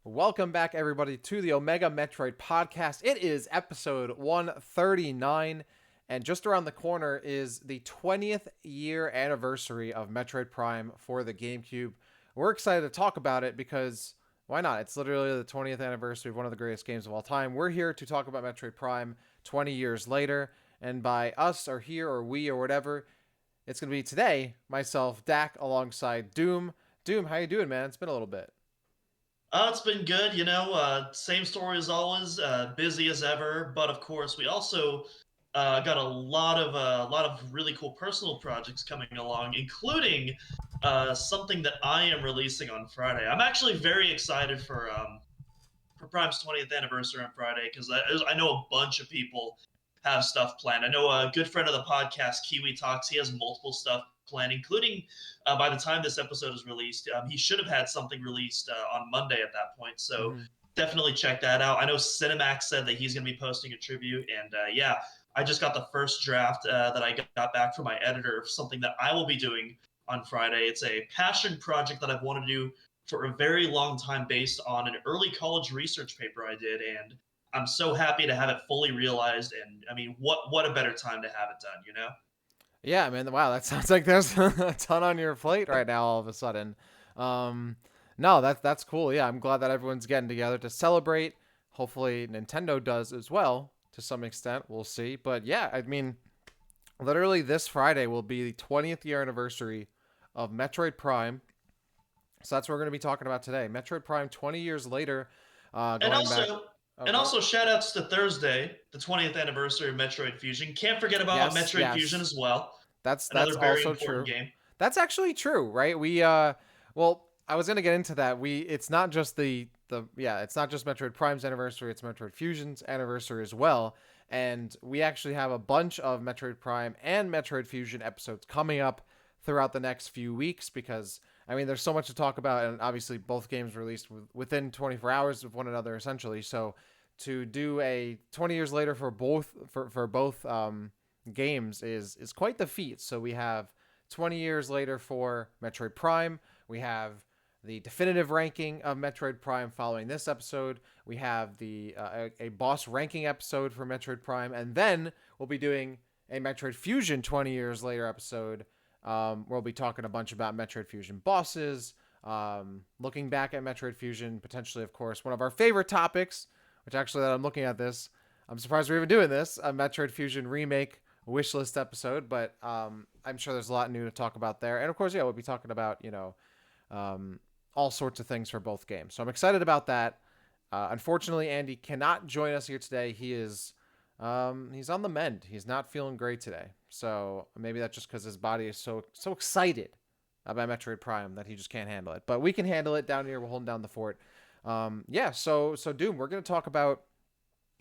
Welcome back, everybody, to the Omega Metroid podcast. It is episode 139, and just around the corner is the 20th year anniversary of Metroid Prime for the GameCube. We're excited to talk about it because why not? It's literally the 20th anniversary of one of the greatest games of all time. We're here to talk about Metroid Prime 20 years later, and by us or here or we or whatever, it's going to be today, myself, Dak, alongside Doom. Doom, how you doing, man? It's been a little bit. It's been good, same story as always, busy as ever. But of course, we also got a lot of really cool personal projects coming along, including something that I am releasing on Friday. I'm actually very excited for Prime's 20th anniversary on Friday because I know a bunch of people have stuff planned. I know a good friend of the podcast, Kiwi Talks. He has multiple stuff planned, including by the time this episode is released, he should have had something released on Monday at that point. So Mm-hmm. definitely check that out. I know Cinemax said that he's going to be posting a tribute, and yeah, I just got the first draft that I got back from my editor of something that I will be doing on Friday. It's a passion project that I've wanted to do for a very long time based on an early college research paper I did, and I'm so happy to have it fully realized. And I mean, what a better time to have it done, you know? Yeah, man. Wow, that sounds like there's a ton on your plate right now. All of a sudden, um, no, that's cool. Yeah, I'm glad that everyone's getting together to celebrate. Hopefully, Nintendo does as well to some extent. We'll see. But yeah, I mean, literally this Friday will be the 20th year anniversary of Metroid Prime. So that's what we're going to be talking about today. Metroid Prime 20 years later, And going back. also, Oh, and go ahead. also, shout outs to Thursday, the 20th anniversary of Metroid Fusion. Can't forget about Yes, Metroid Fusion yes. as well. That's Another very also important true. game. That's actually true, right? Well, I was gonna get into that. It's not just it's not just Metroid Prime's anniversary, it's Metroid Fusion's anniversary as well. And we actually have a bunch of Metroid Prime and Metroid Fusion episodes coming up throughout the next few weeks because I mean there's so much to talk about, and obviously both games released within 24 hours of one another essentially. So to do a 20 years later for both games is quite the feat. So we have 20 years later for Metroid Prime. We have the definitive ranking of Metroid Prime following this episode. We have a boss ranking episode for Metroid Prime, and then we'll be doing a Metroid Fusion 20 years later episode. Where we'll be talking a bunch about Metroid Fusion bosses, looking back at Metroid Fusion, potentially, of course, one of our favorite topics. Which actually, that I'm looking at this, I'm surprised we're even doing this, a Metroid Fusion remake wishlist episode, but I'm sure there's a lot new to talk about there. And of course, yeah, we'll be talking about, um, all sorts of things for both games. So I'm excited about that. Unfortunately, Andy cannot join us here today. He's on the mend. He's not feeling great today. So maybe that's just because his body is so excited about Metroid Prime that he just can't handle it. But we can handle it down here. We're holding down the fort. Yeah. So Doom, we're gonna talk about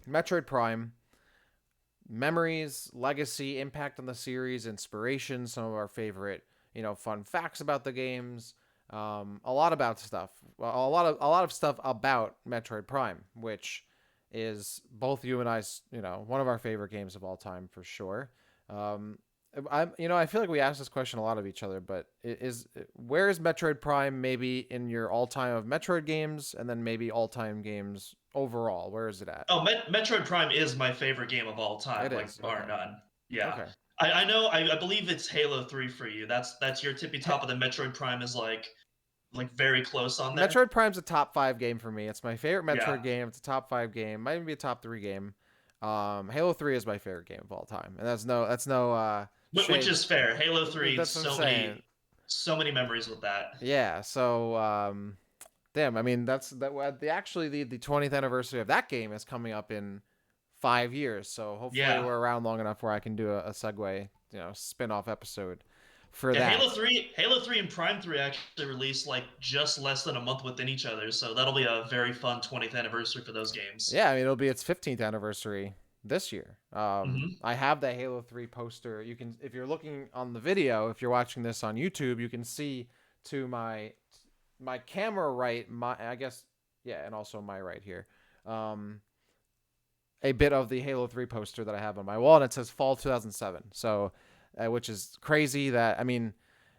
Metroid Prime, memories, legacy, impact on the series, inspiration, some of our favorite, fun facts about the games, a lot about stuff, a lot of stuff about Metroid Prime, which is both you and I's, one of our favorite games of all time for sure. Um, I feel like we ask this question a lot of each other, but where is Metroid Prime maybe in your all time of Metroid games, and then maybe all time games overall? Where is it at? Oh, Metroid Prime is my favorite game of all It time, like is bar okay. none. Yeah, Okay. I know. I believe it's Halo 3 for you. That's your tippy He- top, of the Metroid Prime is like very close on there. Metroid Prime's a top five game for me. It's my favorite Yeah, Metroid game. It's a top five game. Might even be a top three game. Halo 3 is my favorite game of all time, and that's no which shade. is fair. Halo 3, That's what I'm saying. so many memories with that. Yeah. So damn. I mean, the 20th anniversary of that game is coming up in 5 years. So hopefully Yeah, we're around long enough where I can do a segue, spin off episode for yeah. that. Halo 3, and Prime 3 actually released like just less than a month within each other, so that'll be a very fun 20th anniversary for those games. Yeah, I mean it'll be its 15th anniversary this year. Hmm. I have the Halo 3 poster. You can, if you're looking on the video, if you're watching this on YouTube, you can see to my camera right, my I guess yeah, and also my right here, um, a bit of the Halo 3 poster that I have on my wall, and it says Fall 2007. So, which is crazy. That I mean,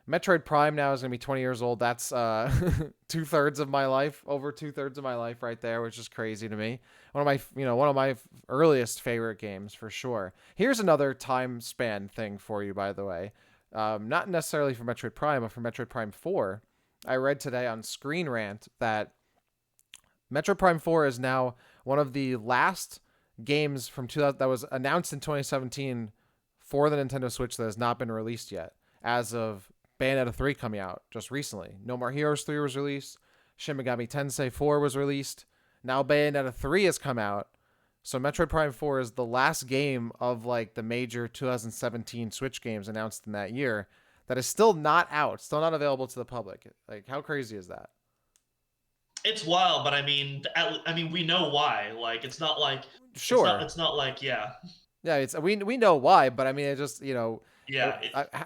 Metroid Prime now is gonna be 20 years old. That's 2/3 of my life, over 2/3 of my life right there, which is crazy to me. One of my earliest favorite games for sure. Here's another time span thing for you, by the way. Not necessarily for Metroid Prime, but for Metroid Prime 4. I read today on Screen Rant that Metroid Prime 4 is now one of the last games from 2000 that was announced in 2017 for the Nintendo Switch that has not been released yet, as of Bayonetta 3 coming out just recently. No More Heroes 3 was released. Shin Megami Tensei 4 was released. Now Bayonetta 3 has come out. So Metroid Prime 4 is the last game of like the major 2017 Switch games announced in that year that is still not out, still not available to the public. Like, how crazy is that? It's wild, but I mean, we know why. Like, Sure. it's not like, yeah, Yeah, it's we know why, but I mean, it just yeah,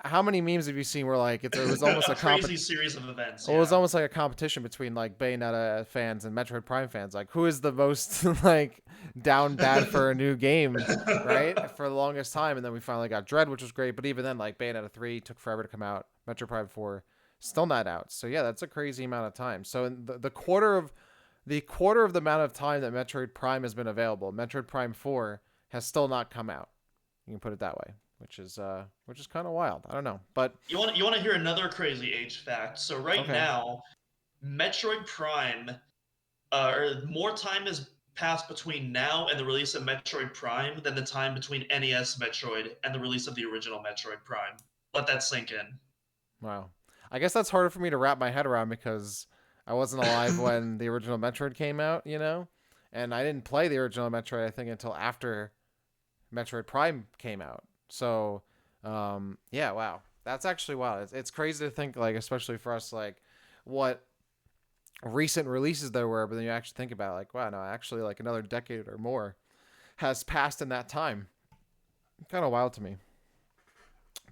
how many memes have you seen where like it was almost a a comp crazy series of events. it was Yeah. almost like a competition between like Bayonetta fans and Metroid Prime fans. Like, who is the most like down bad for a new game, right? For the longest time, and then we finally got Dread, which was great. But even then, like Bayonetta 3 took forever to come out. Metroid Prime 4 still not out. So yeah, that's a crazy amount of time. So in the quarter of the amount of time that Metroid Prime has been available, Metroid Prime 4 has still not come out. You can put it that way, which is kind of wild. I don't know, but You want to hear another crazy age fact? So right okay. now, Metroid Prime, or more time has passed between now and the release of Metroid Prime than the time between NES Metroid and the release of the original Metroid Prime. Let that sink in. Wow. I guess that's harder for me to wrap my head around because I wasn't alive when the original Metroid came out, and I didn't play the original Metroid, I think, until after Metroid Prime came out. So, yeah, wow. That's actually wild. It's crazy to think, like, especially for us, like, what recent releases there were, but then you actually think about it, like, wow, no, actually, like, another decade or more has passed in that time. Kind of wild to me.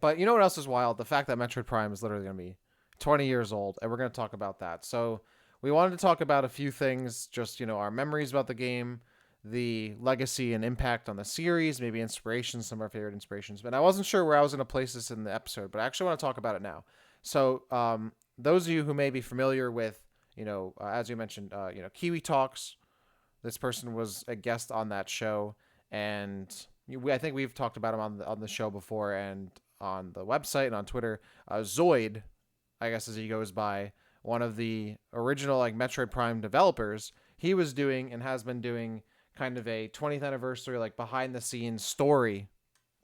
But you know what else is wild? The fact that Metroid Prime is literally going to be 20 years old, and we're going to talk about that. So, we wanted to talk about a few things, just, our memories about the game, the legacy and impact on the series, maybe inspirations, some of our favorite inspirations. But I wasn't sure where I was going to place this in the episode, but I actually want to talk about it now. So, those of you who may be familiar with, as you mentioned, Kiwi Talks, this person was a guest on that show, and I think we've talked about him on the show before and on the website and on Twitter. Zoid, I guess as he goes by, one of the original like Metroid Prime developers. He was doing and has been doing kind of a 20th anniversary like behind the scenes story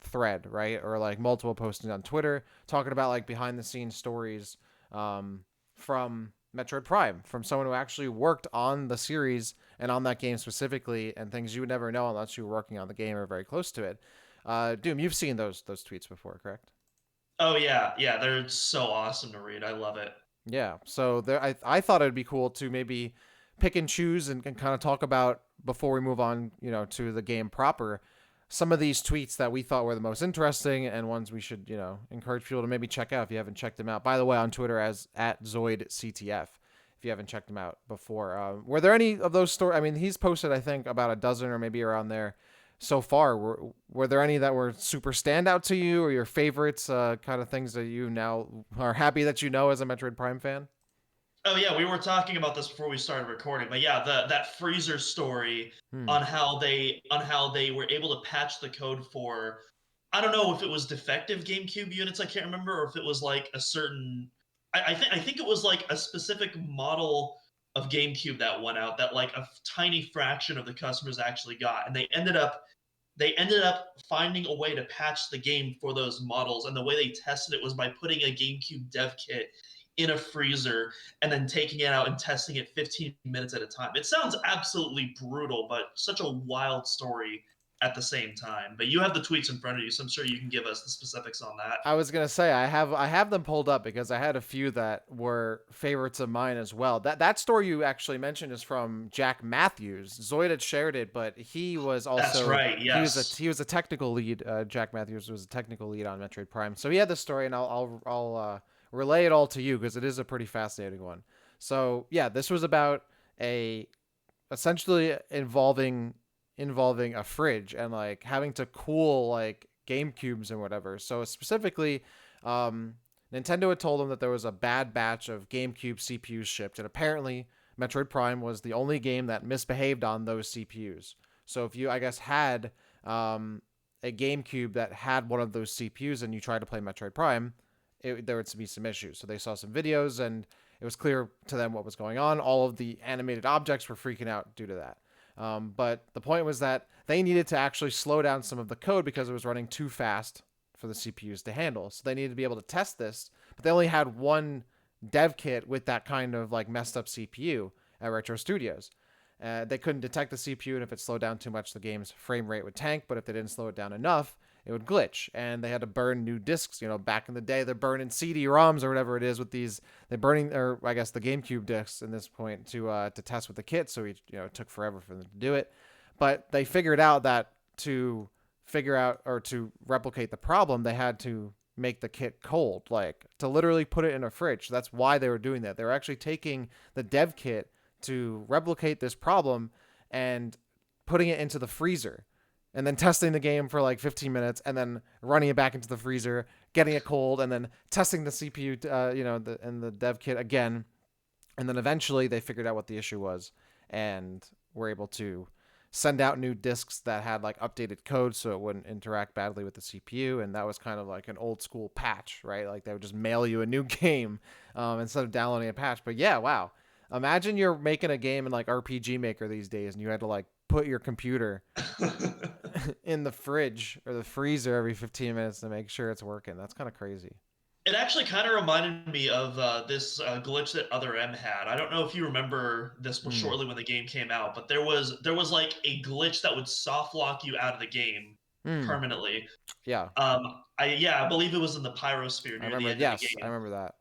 thread, right? Or like multiple postings on Twitter talking about like behind the scenes stories from Metroid Prime, from someone who actually worked on the series and on that game specifically, and things you would never know unless you were working on the game or very close to it. Doom, you've seen those tweets before, correct? Oh yeah, yeah, they're so awesome to read. I love it. Yeah. So there, I thought it would be cool to maybe pick and choose and kind of talk about before we move on, to the game proper, some of these tweets that we thought were the most interesting and ones we should, encourage people to maybe check out if you haven't checked them out. By the way, on Twitter as at ZoidCTF, if you haven't checked them out before. Were there any of those stories? I mean, he's posted, I think, about a dozen or maybe around there so far. Were there any that were super standout to you or your favorites, kind of things that you now are happy that you know as a Metroid Prime fan? Oh yeah, we were talking about this before we started recording, but yeah, that freezer story Hmm. on how they were able to patch the code for, I don't know if it was defective GameCube units, I can't remember, or if it was like a certain, I think it was like a specific model of GameCube that went out that like a tiny fraction of the customers actually got, and they ended up finding a way to patch the game for those models, and the way they tested it was by putting a GameCube dev kit in a freezer and then taking it out and testing it 15 minutes at a time. It sounds absolutely brutal, but such a wild story at the same time. But you have the tweets in front of you, so I'm sure you can give us the specifics on that. I was gonna say I have them pulled up because I had a few that were favorites of mine as well. That story you actually mentioned is from Jack Matthews. Zoid had shared it, but he was That's also right. he was a Yes. he was a technical lead. Jack Matthews was a technical lead on Metroid Prime, so he had the story, and I'll relay it all to you because it is a pretty fascinating one. So yeah, this was about a essentially involving a fridge and like having to cool like game cubes and whatever. So specifically, um, Nintendo had told them that there was a bad batch of GameCube CPUs shipped, and apparently Metroid Prime was the only game that misbehaved on those CPUs. So if you, I guess, had a GameCube that had one of those CPUs and you tried to play Metroid Prime, there would be some issues. So they saw some videos and it was clear to them what was going on. All of the animated objects were freaking out due to that. But the point was that they needed to actually slow down some of the code because it was running too fast for the CPUs to handle. So they needed to be able to test this, but they only had one dev kit with that kind of like messed up CPU at Retro Studios. They couldn't detect the CPU, and if it slowed down too much, the game's frame rate would tank. But if they didn't slow it down enough, it would glitch. And they had to burn new discs. You know, back in the day, they're burning CD-ROMs or whatever it is with these. They're burning, or I guess the GameCube discs in this point to test with the kit. So it took forever for them to do it. But they figured out that to figure out or to replicate the problem, they had to make the kit cold, like to literally put it in a fridge. So that's why they were doing that. They were actually taking the dev kit to replicate this problem and putting it into the freezer and then testing the game for like 15 minutes and then running it back into the freezer, getting it cold, and then testing the CPU, and the dev kit again. And then eventually they figured out what the issue was and were able to send out new discs that had like updated code so it wouldn't interact badly with the CPU. And that was kind of like an old school patch, right? Like they would just mail you a new game instead of downloading a patch. But yeah, wow. Imagine you're making a game in like RPG Maker these days and you had to like put your computer in the fridge or the freezer every 15 minutes to make sure it's working. That's kind of crazy. It actually kind of reminded me of this glitch that Other M had. I don't know if you remember this was Mm. shortly when the game came out, but there was like a glitch that would soft lock you out of the game Mm. permanently. Yeah. I believe it was in the Pyrosphere I near the remember. end of the Yes, I game, remember that.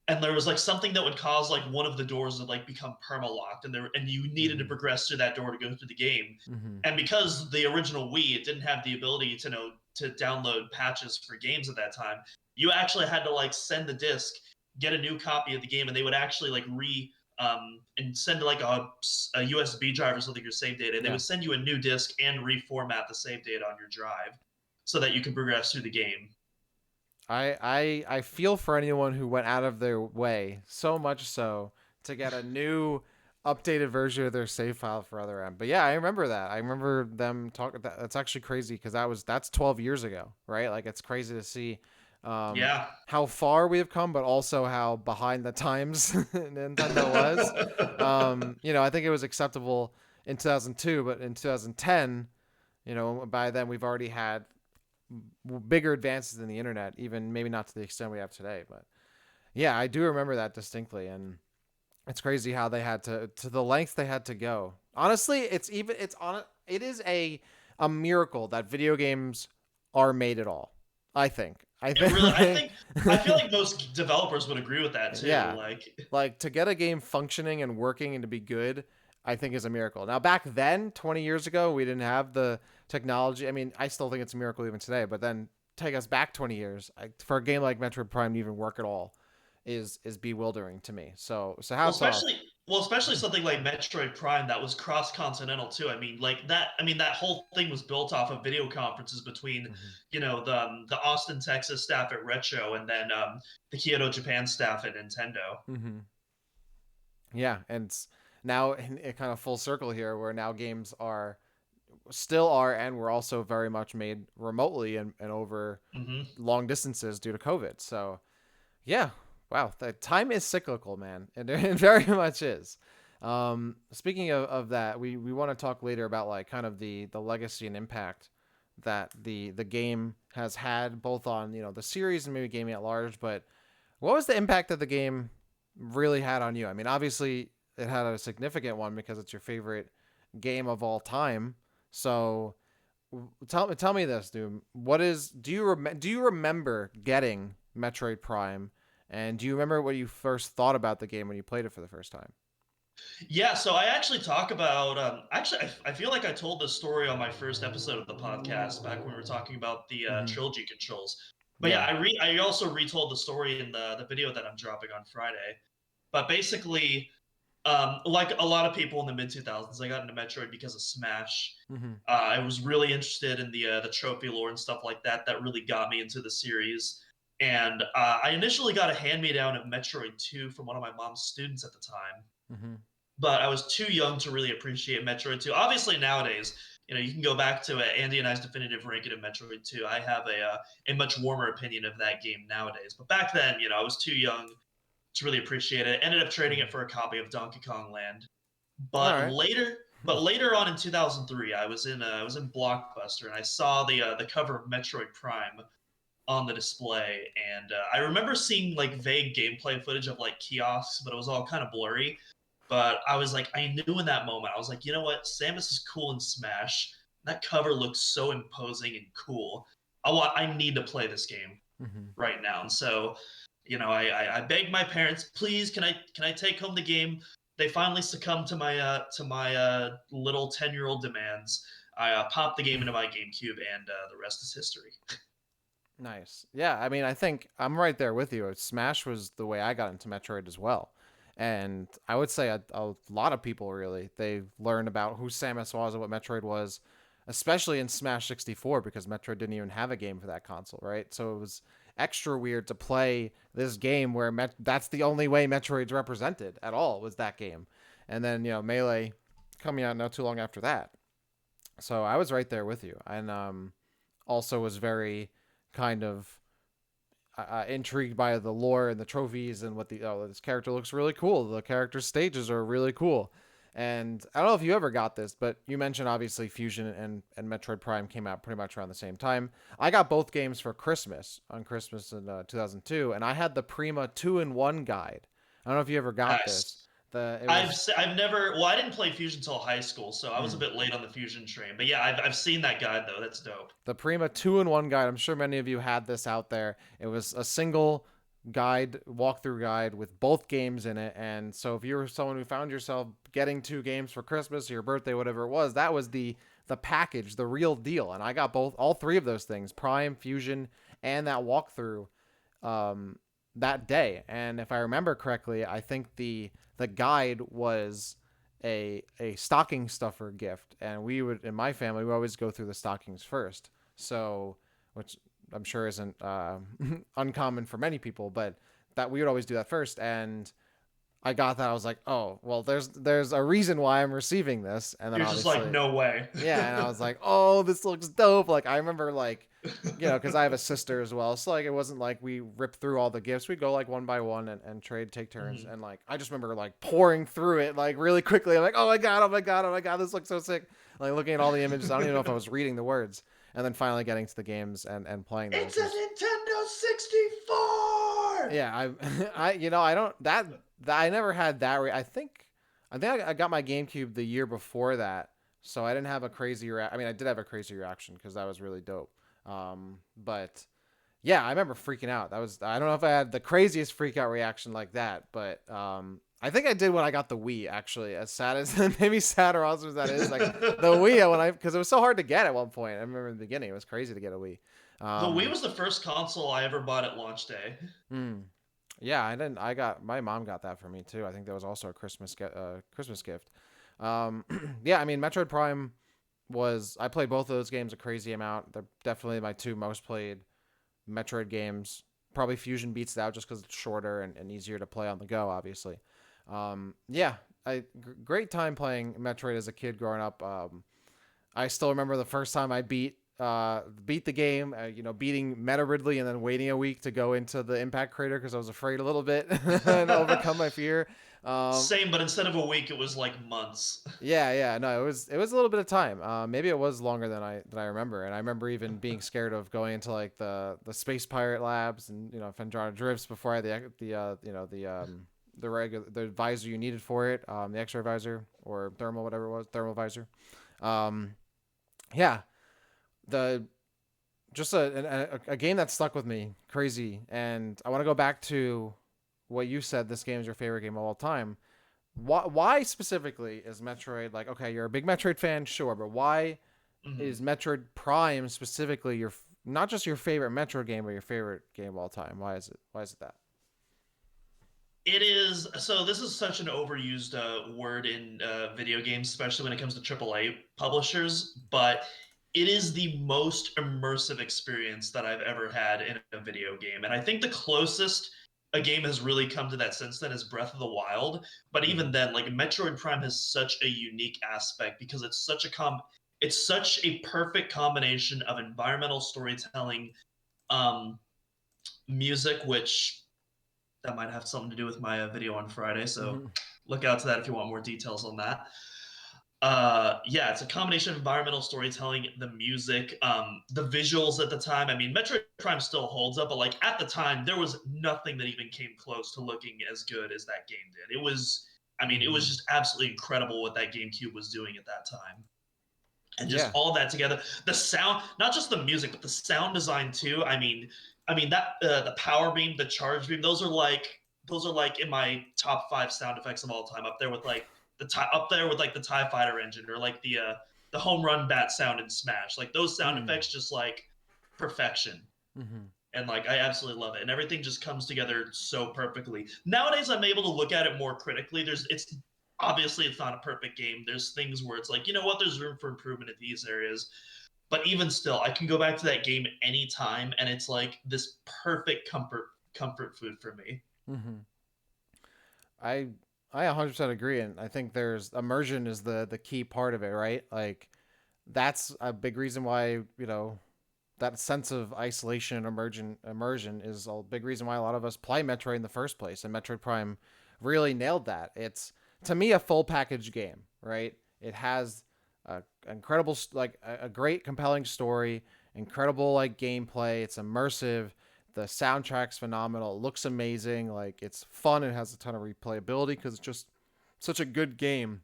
and there was like something that would cause like one of the doors to like become perma-locked, and you needed to Mm-hmm. progress through that door to go through the game. Mm-hmm. And because the original Wii, it didn't have the ability to know to download patches for games at that time, you actually had to like send the disc, get a new copy of the game, and they would actually like and send like a USB drive or something your save data, and they Yeah. would send you a new disc and reformat the save data on your drive so that you could progress through the game. I feel for anyone who went out of their way, so much so, to get a new updated version of their save file for Other M. But yeah, I remember that. I remember them talking. That's actually crazy because that's 12 years ago, right? Like it's crazy to see Yeah. how far we have come, but also how behind the times Nintendo was. I think it was acceptable in 2002, but in 2010, by then we've already had bigger advances in the internet, even maybe not to the extent we have today. But yeah, I do remember that distinctly, and it's crazy how they had to the lengths they had to go. Honestly, it is a miracle that video games are made at all. I think. I It really, think. I feel like most developers would agree with that too. Yeah, like to get a game functioning and working and to be good, I think is a miracle. Now back then, 20 years ago, we didn't have the technology. I mean, I still think it's a miracle even today. But then take us back 20 years for a game like Metroid Prime to even work at all is bewildering to me. So well, hats off. especially especially something like Metroid Prime that was cross-continental too. I mean, like that. I mean, that whole thing was built off of video conferences between, Hmm. the Austin, Texas staff at Retro and then the Kyoto, Japan staff at Nintendo. Hmm. Yeah, and now in kind of full circle here, where now games are still are, and were also very much made remotely and over Hmm. long distances due to COVID. So yeah, wow, the time is cyclical, man. It very much is. Speaking of that, we want to talk later about like kind of the legacy and impact that the game has had both on the series and maybe gaming at large. But what was the impact that the game really had on you? I mean, obviously it had a significant one because it's your favorite game of all time. So tell me this, dude. Do you remember getting Metroid Prime, and do you remember what you first thought about the game when you played it for the first time? Yeah, so I actually talk about. I feel like I told this story on my first episode of the podcast back when we were talking about the Mm-hmm. trilogy controls. But yeah, Yeah. I also retold the story in the video that I'm dropping on Friday. But basically, like a lot of people in the mid 2000s, I got into Metroid because of Smash. Mm-hmm. I was really interested in the trophy lore and stuff like that. That really got me into the series. And I initially got a hand-me-down of Metroid 2 from one of my mom's students at the time, Mm-hmm. but I was too young to really appreciate Metroid 2. Obviously, nowadays, you can go back to Andy and I's definitive ranking of Metroid 2. I have a much warmer opinion of that game nowadays. But back then, I was too young to really appreciate it. Ended up trading it Mm-hmm. for a copy of Donkey Kong Land. All But right. later, but later on in 2003, I was in Blockbuster and I saw the cover of Metroid Prime on the display, and I remember seeing like vague gameplay footage of like kiosks, but it was all kind of blurry. But I was like, I knew in that moment, I was like, you know what, Samus is cool in Smash. That cover looks so imposing and cool. I need to play this game Mm-hmm. right now. And so, I begged my parents, please, can I take home the game? They finally succumbed to my little 10-year-old demands. I popped the game into my GameCube, and the rest is history. Nice. Yeah, I mean, I think I'm right there with you. Smash was the way I got into Metroid as well. And I would say a lot of people really, they learned about who Samus was and what Metroid was, especially in Smash 64 because Metroid didn't even have a game for that console, right? So it was extra weird to play this game where that's the only way Metroid's represented at all was that game. And then, Melee coming out not too long after that. So I was right there with you. And also was very kind of intrigued by the lore and the trophies and what this character looks really cool. The character stages are really cool. And I don't know if you ever got this, but you mentioned obviously Fusion and Metroid Prime came out pretty much around the same time. I got both games for Christmas on Christmas in 2002, and I had the Prima 2-in-1 guide. I don't know if you ever got this. Nice. It was I've never well I didn't play Fusion until high school, so I was a mm, bit late on the Fusion train. But yeah, I've seen that guide though. That's dope. the Prima 2-in-1 guide. I'm sure many of you had this out there. It was a single guide, walkthrough guide with both games in it. And so if you were someone who found yourself getting two games for Christmas or your birthday, whatever it was, that was the package, the real deal. And I got all three of those things: Prime, Fusion, and that walkthrough um, that day. And if I remember correctly, I think the guide was a stocking stuffer gift, and we would in my family we always go through the stockings first. So, which I'm sure isn't uncommon for many people, but that we would always do that first. And I got that. I was like, oh, well, there's a reason why I'm receiving this. And then You're just like, obviously, no way. yeah, and I was like, oh, this looks dope. Like I remember like, because I have a sister as well, so like it wasn't like we ripped through all the gifts. We'd go like one by one and take turns. Mhm. And like I just remember like pouring through it like really quickly. I'm like, oh my god, oh my god, oh my god, this looks so sick. Like looking at all the images, I don't even know if I was reading the words. And then finally getting to the games and playing them, It's which a was Nintendo 64. yeah. I don't that I never had that. I think I got my GameCube the year before that, so I didn't have a crazy. I mean, I did have a crazy reaction because that was really dope. But yeah, I remember freaking out. I don't know if I had the craziest freak out reaction like that, but I think I did when I got the Wii. Actually, as sad as maybe sad or awesome as that is, like the Wii because it was so hard to get at one point. I remember in the beginning it was crazy to get a Wii. The Wii Um, was the first console I ever bought at launch day. hmm. Yeah, I didn't. I got my mom got that for me too. I think that was also a Christmas gift. Um, yeah, I mean, Metroid Prime was. I played both of those games a crazy amount. They're definitely my two most played Metroid games. Probably Fusion beats it out just because it's shorter and easier to play on the go. Obviously, yeah, great time playing Metroid as a kid growing up. I still remember the first time I beat the game, beating Meta Ridley and then waiting a week to go into the impact crater because I was afraid a little bit and overcome my fear. Um, Same, but instead of a week, it was like months. yeah, no, it was a little bit of time. Maybe it was longer than I remember, and I remember even being scared of going into like the space pirate labs and Fendrana drifts before I had the visor you needed for it, the X-ray visor or thermal whatever it was, thermal visor. Um, yeah, the just a game that stuck with me crazy, and I want to go back to what you said. This game is your favorite game of all time. Why specifically is Metroid like? Okay, you're a big Metroid fan, sure, but why Mhm. is Metroid Prime specifically your not just your favorite Metroid game, but your favorite game of all time? Why is it? Why is it that? It is so. This is such an overused word in video games, especially when it comes to AAA publishers. But it is the most immersive experience that I've ever had in a video game. And I think the closest a game has really come to that since then is Breath of the Wild. But even Hmm. then, like Metroid Prime has such a unique aspect because it's such a perfect combination of environmental storytelling, um, music, which that might have something to do with my video on Friday. So Hmm. look out to that if you want more details on that. Yeah, it's a combination of environmental storytelling, the music, the visuals at the time. I mean, Metroid Prime still holds up, but like at the time, there was nothing that even came close to looking as good as that game did. It was, I mean, it was Hmm. just absolutely incredible what that GameCube was doing at that time. And just Yeah. all that together, the sound, not just the music, but the sound design too. I mean that the power beam, the charge beam, those are like in my top five sound effects of all time, up there with like up there with like the Tie Fighter engine or like the home run bat sound in Smash. Like those sound Mm. effects, just like perfection. Hmm. And like I absolutely love it, and everything just comes together so perfectly. Nowadays, I'm able to look at it more critically. It's obviously it's not a perfect game. There's things where it's like, you know what, there's room for improvement in these areas. But even still, I can go back to that game anytime, and it's like this perfect comfort food for me. Hmm. I I 100% agree, and I think there's immersion is the key part of it, right? Like that's a big reason why that sense of isolation and immersion is a big reason why a lot of us play Metroid in the first place, and Metroid Prime really nailed that. It's to me a full package game, right? It has a incredible like a great compelling story, incredible like gameplay. It's immersive. The soundtrack's phenomenal. It looks amazing. Like it's fun. It has a ton of replayability because it's just such a good game.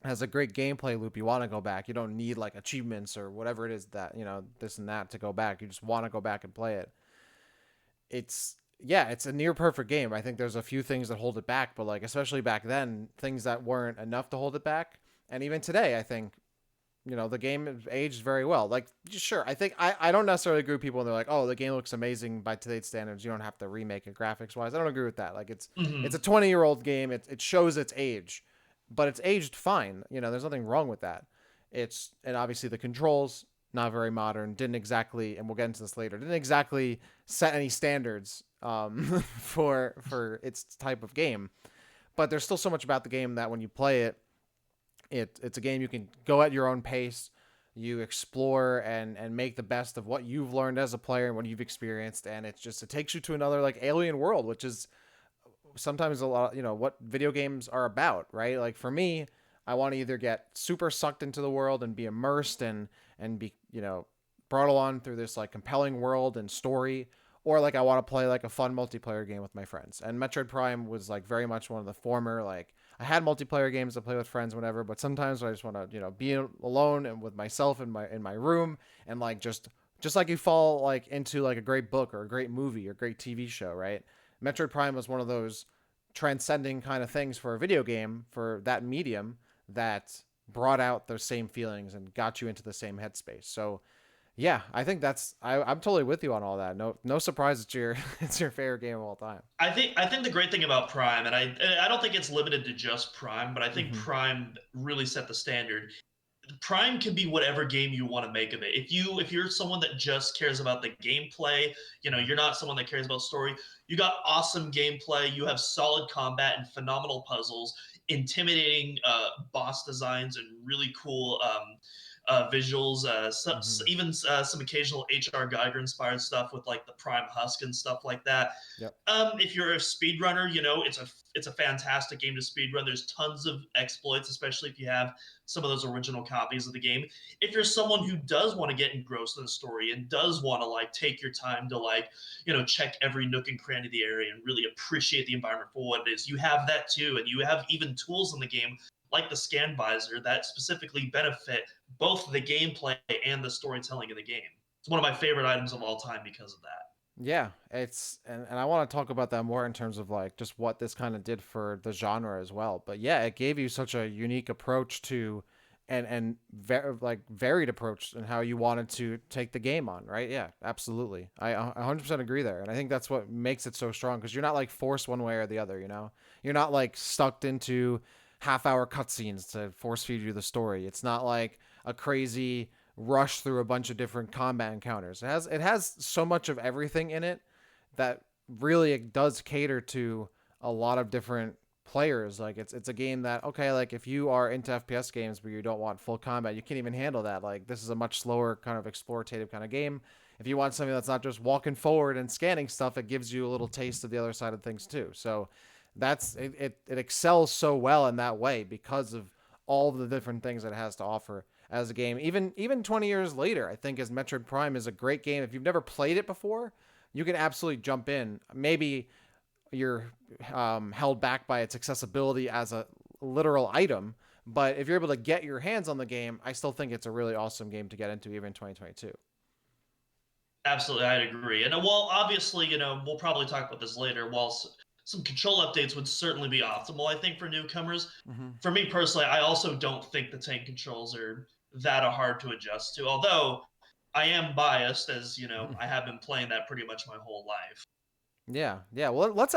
It has a great gameplay loop. You want to go back. You don't need like achievements or whatever it is that this and that to go back. You just want to go back and play it. It's yeah, it's a near perfect game. I think there's a few things that hold it back, but like especially back then, things that weren't enough to hold it back. And even today, I think the game aged very well. Like, sure, I think I don't necessarily agree with people when they're like, oh, the game looks amazing by today's standards. You don't have to remake it graphics wise. I don't agree with that. Like, it's a Mm-hmm. 20-year-old game. It shows its age, but it's aged fine. There's nothing wrong with that. And obviously the controls not very modern. Didn't exactly, and we'll get into this later. Didn't exactly set any standards for its type of game. But there's still so much about the game that when you play it, it's a game you can go at your own pace. You explore and make the best of what you've learned as a player and what you've experienced, and it takes you to another like alien world, which is sometimes a lot what video games are about, right? Like for me, I want to either get super sucked into the world and be immersed and be brought along through this like compelling world and story, or like I want to play like a fun multiplayer game with my friends. And Metroid Prime was like very much one of the former. Like I had multiplayer games to play with friends whenever, but sometimes I just want to be alone and with myself in my room, and like just like you fall like into like a great book or a great movie or great TV show, right? Metroid Prime was one of those transcending kind of things for a video game for that medium that brought out those same feelings and got you into the same headspace. So yeah, I think I'm totally with you on all that. No surprise it's your it's your favorite game of all time. I think the great thing about Prime, and I don't think it's limited to just Prime, but I think Mm-hmm. Prime really set the standard. Prime can be whatever game you want to make of it. If you're someone that just cares about the gameplay, you know, you're not someone that cares about story. You got awesome gameplay. You have solid combat and phenomenal puzzles, intimidating boss designs, and really cool visuals. Mm-hmm. Even some occasional HR Geiger inspired stuff with like the Prime Husk and stuff like that. Yep. If you're a speedrunner, you know it's a fantastic game to speedrun. There's tons of exploits, especially if you have some of those original copies of the game. If you're someone who does want to get engrossed in the story and does want to like take your time to like check every nook and cranny of the area and really appreciate the environment for what it is, you have that too, and you have even tools in the game like the scan visor that specifically benefit both the gameplay and the storytelling of the game. It's one of my favorite items of all time because of that. Yeah, and I want to talk about that more in terms of like just what this kind of did for the genre as well. But yeah, it gave you such a unique approach to like varied approach in how you wanted to take the game on, right? Yeah, absolutely. I 100% agree there. And I think that's what makes it so strong because you're not like forced one way or the other, you know? You're not like stuck into half-hour cutscenes to force feed you the story. It's not like a crazy rush through a bunch of different combat encounters. It has so much of everything in it that really it does cater to a lot of different players. Like it's a game that, okay, like if you are into FPS games where you don't want full combat, you can't even handle that. Like this is a much slower kind of explorative kind of game. If you want something that's not just walking forward and scanning stuff, it gives you a little taste of the other side of things too. So it excels so well in that way because of all of the different things that it has to offer as a game. Even 20 years later, I think as Metroid Prime is a great game. If you've never played it before, you can absolutely jump in. Maybe you're held back by its accessibility as a literal item, but if you're able to get your hands on the game, I still think it's a really awesome game to get into even in 2022. Absolutely, I'd agree. And well, obviously, we'll probably talk about this later. While some control updates would certainly be optimal, I think, for newcomers. Mm-hmm. For me personally, I also don't think the tank controls are that hard to adjust to. Although I am biased, as I have been playing that pretty much my whole life. Yeah, yeah. Well, let's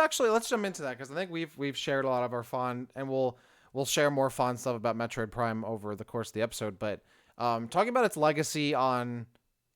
jump into that because I think we've shared a lot of our fun, and we'll share more fun stuff about Metroid Prime over the course of the episode. But talking about its legacy on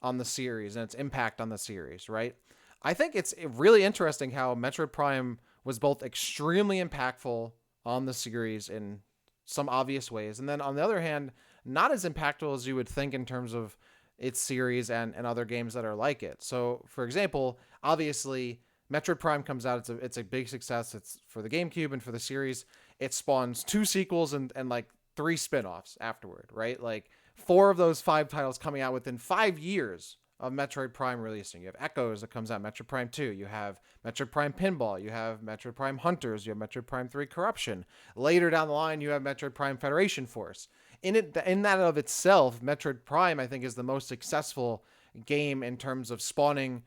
the series and its impact on the series, right? I think it's really interesting how Metroid Prime was both extremely impactful on the series in some obvious ways, and then on the other hand, not as impactful as you would think in terms of its series and other games that are like it. So, for example, obviously Metroid Prime comes out. It's a big success. It's for the GameCube and for the series. It spawns two sequels and like three spin-offs afterward, right? Like four of those five titles coming out within 5 years of Metroid Prime releasing. You have Echoes that comes out, Metroid Prime 2. You have Metroid Prime Pinball. You have Metroid Prime Hunters. You have Metroid Prime 3 Corruption. Later down the line, you have Metroid Prime Federation Force. In that of itself, Metroid Prime, I think, is the most successful game in terms of spawning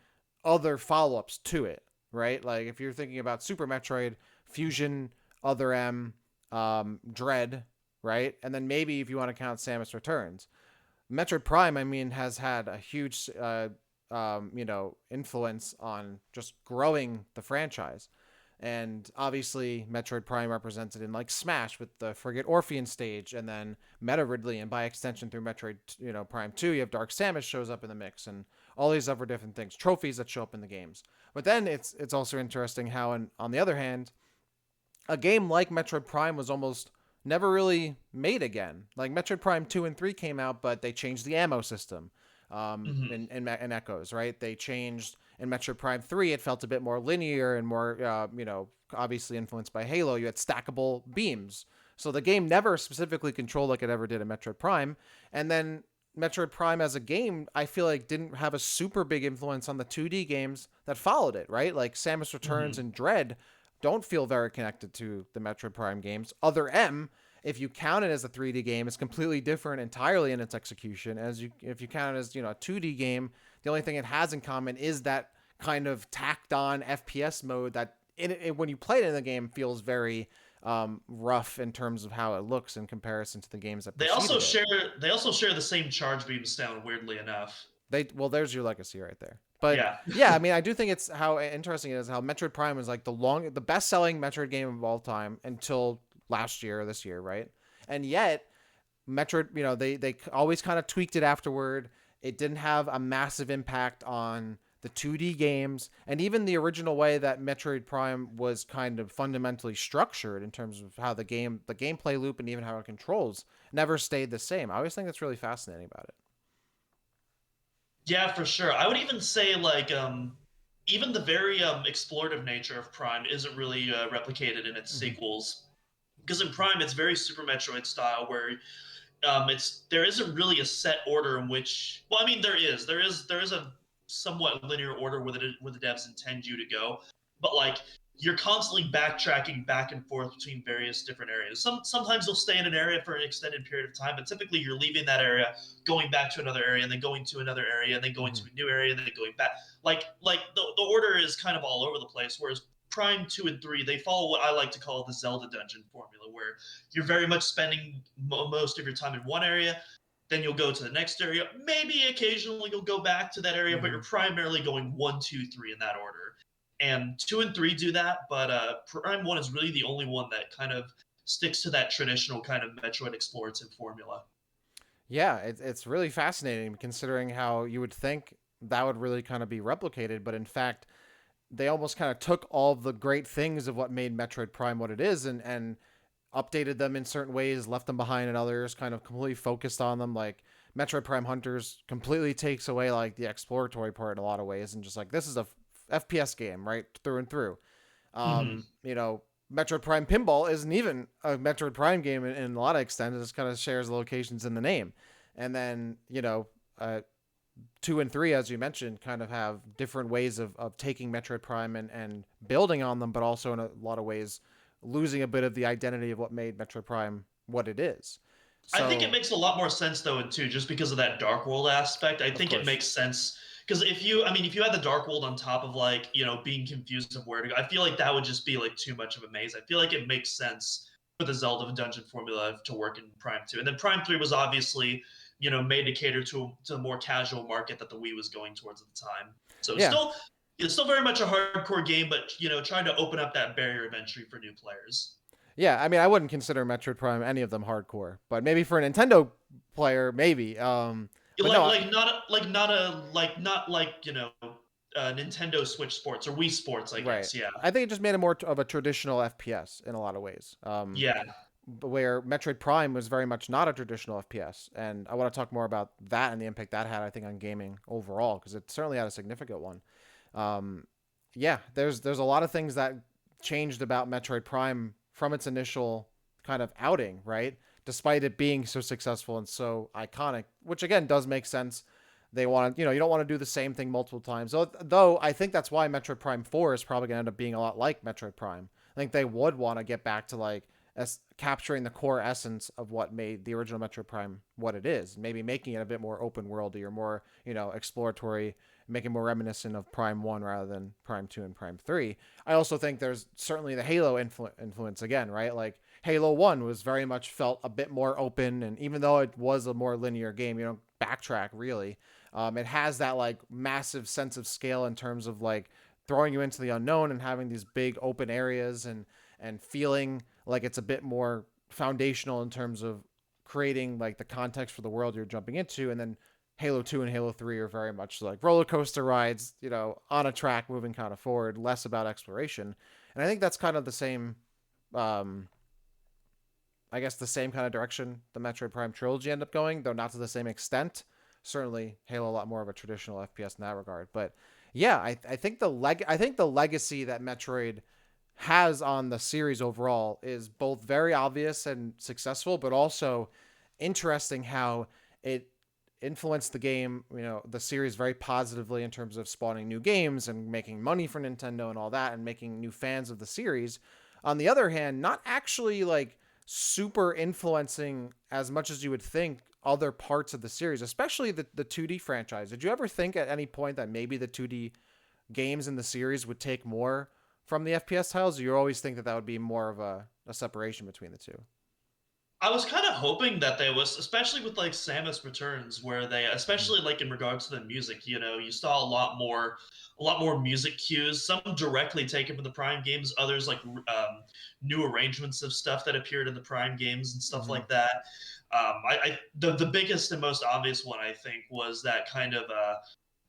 other follow-ups to it, right? Like if you're thinking about Super Metroid, Fusion, Other M, Dread, right? And then maybe if you want to count Samus Returns. Metroid Prime, I mean, has had a huge, influence on just growing the franchise. And obviously, Metroid Prime represented in like Smash with the Frigate Orpheon stage, and then Meta Ridley, and by extension through Metroid, Prime 2, you have Dark Samus shows up in the mix, and all these other different things, trophies that show up in the games. But then it's also interesting how, on the other hand, a game like Metroid Prime was almost never really made again. Like Metroid Prime 2 and 3 came out, but they changed the ammo system Mm-hmm. in Echoes, right? They changed in Metroid Prime 3, it felt a bit more linear and more, obviously influenced by Halo. You had stackable beams. So the game never specifically controlled like it ever did in Metroid Prime. And then Metroid Prime as a game, I feel like didn't have a super big influence on the 2D games that followed it, right? Like Samus Returns Mm-hmm. and Dread don't feel very connected to the Metroid Prime games. Other M, if you count it as a 3D game, is completely different entirely in its execution. If you count it as a 2D game, the only thing it has in common is that kind of tacked on FPS mode that when you play it in the game feels very rough in terms of how it looks in comparison to the games that They also preceded it. share they also share the same charge beam sound, weirdly enough. There's your legacy right there. But Yeah. yeah, I mean, I do think it's how interesting it is how Metroid Prime was like the best selling Metroid game of all time until last year or this year, right? And yet Metroid, they always kind of tweaked it afterward. It didn't have a massive impact on the 2D games, and even the original way that Metroid Prime was kind of fundamentally structured in terms of how the gameplay loop, and even how it controls never stayed the same. I always think that's really fascinating about it. Yeah, for sure. I would even say like even the very explorative nature of Prime isn't really replicated in its Mm-hmm. sequels. Because in Prime, it's very Super Metroid style, where there isn't really a set order in which. Well, I mean, there is a somewhat linear order where the devs intend you to go, but like you're constantly backtracking back and forth between various different areas. Sometimes you'll stay in an area for an extended period of time, but typically you're leaving that area, going back to another area, and then going to another area, and then going Mm-hmm. to a new area, and then going back. Like the order is kind of all over the place. Whereas Prime 2 and 3, they follow what I like to call the Zelda dungeon formula, where you're very much spending most of your time in one area, then you'll go to the next area. Maybe occasionally you'll go back to that area, but Mm-hmm. you're primarily going 1, 2, 3 in that order. And 2 and 3 do that, but Prime 1 is really the only one that kind of sticks to that traditional kind of Metroid explorative formula. Yeah, it's really fascinating considering how you would think that would really kind of be replicated, but in fact, they almost kind of took all of the great things of what made Metroid Prime what it is and updated them in certain ways, left them behind in others, kind of completely focused on them. Like Metroid Prime Hunters completely takes away like the exploratory part in a lot of ways, and just like this is a FPS game right through and through. Hmm. You know, Metroid Prime Pinball isn't even a Metroid Prime game in a lot of extent. It just kind of shares the locations in the name, and then two and three, as you mentioned, kind of have different ways of taking Metroid Prime and building on them, but also in a lot of ways losing a bit of the identity of what made Metroid Prime what it is. I think it So, makes a lot more sense though, and too, just because of that dark world aspect. I of think it course, makes sense because if you had the dark world on top of like being confused of where to go, I feel like that would just be like too much of a maze. I feel like it makes sense for the Zelda dungeon formula to work in Prime 2, and then Prime 3 was obviously made to cater to a more casual market that the Wii was going towards at the time. So yeah, it's still very much a hardcore game, but trying to open up that barrier of entry for new players. yeah. I mean, I wouldn't consider Metroid Prime any of them hardcore, but maybe for a Nintendo player, maybe. But no, Not like Nintendo Switch Sports or Wii Sports, I right. guess. Yeah, I think it just made it more of a traditional FPS in a lot of ways. yeah. Where Metroid Prime was very much not a traditional FPS, and I want to talk more about that and the impact that had, I think, on gaming overall, because it certainly had a significant one. Um, yeah, there's a lot of things that changed about Metroid Prime from its initial kind of outing, right? Despite it being so successful and so iconic, which again does make sense. They want to, you don't want to do the same thing multiple times. Though I think that's why Metroid Prime 4 is probably going to end up being a lot like Metroid Prime. I think they would want to get back to like as capturing the core essence of what made the original Metroid Prime what it is, maybe making it a bit more open worldy or more, exploratory, making more reminiscent of Prime 1 rather than Prime 2 and Prime 3. I also think there's certainly the Halo influence again, right? Like Halo 1 was very much felt a bit more open, and even though it was a more linear game, you don't backtrack really. It has that like massive sense of scale in terms of like throwing you into the unknown and having these big open areas and feeling like it's a bit more foundational in terms of creating like the context for the world you're jumping into. And then Halo 2 and Halo 3 are very much like roller coaster rides, on a track moving kind of forward, less about exploration. And I think that's kind of the same, um, I guess, the same kind of direction the Metroid Prime trilogy ended up going, though not to the same extent. Certainly, Halo a lot more of a traditional FPS in that regard. But yeah, I think I think the legacy that Metroid has on the series overall is both very obvious and successful, but also interesting how it influenced the game, the series very positively in terms of spawning new games and making money for Nintendo and all that and making new fans of the series. On the other hand, not actually like super influencing as much as you would think other parts of the series, especially the 2D franchise. Did you ever think at any point that maybe the 2D games in the series would take more from the FPS titles? Or you always think that would be more of a separation between the two? I was kind of hoping that they was, especially with like Samus Returns, where they, Mm-hmm. especially like in regards to the music, you saw a lot more music cues. Some directly taken from the Prime games, others like new arrangements of stuff that appeared in the Prime games and stuff Mm-hmm. like that. The biggest and most obvious one I think was that kind of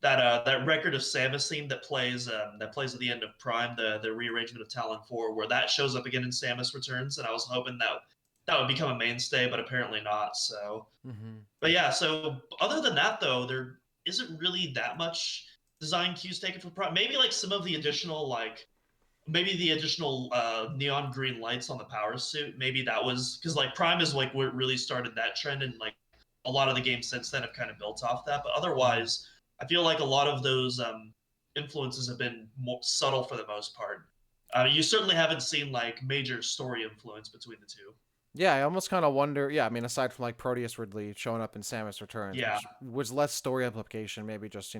that record of Samus theme that plays at the end of Prime, the rearrangement of Talon 4, where that shows up again in Samus Returns, and I was hoping that would become a mainstay, but apparently not. So, Mm-hmm. but yeah. So other than that, though, there isn't really that much design cues taken from Prime. Maybe like some of the additional maybe the additional neon green lights on the power suit. Maybe that was because like Prime is like what really started that trend, and like a lot of the games since then have kind of built off that. But Mm-hmm. otherwise, I feel like a lot of those influences have been more subtle for the most part. You certainly haven't seen like major story influence between the two. Yeah, I almost kind of wonder. Yeah, I mean, aside from like Proteus Ridley showing up in Samus Returns, Yeah, which was less story application, maybe just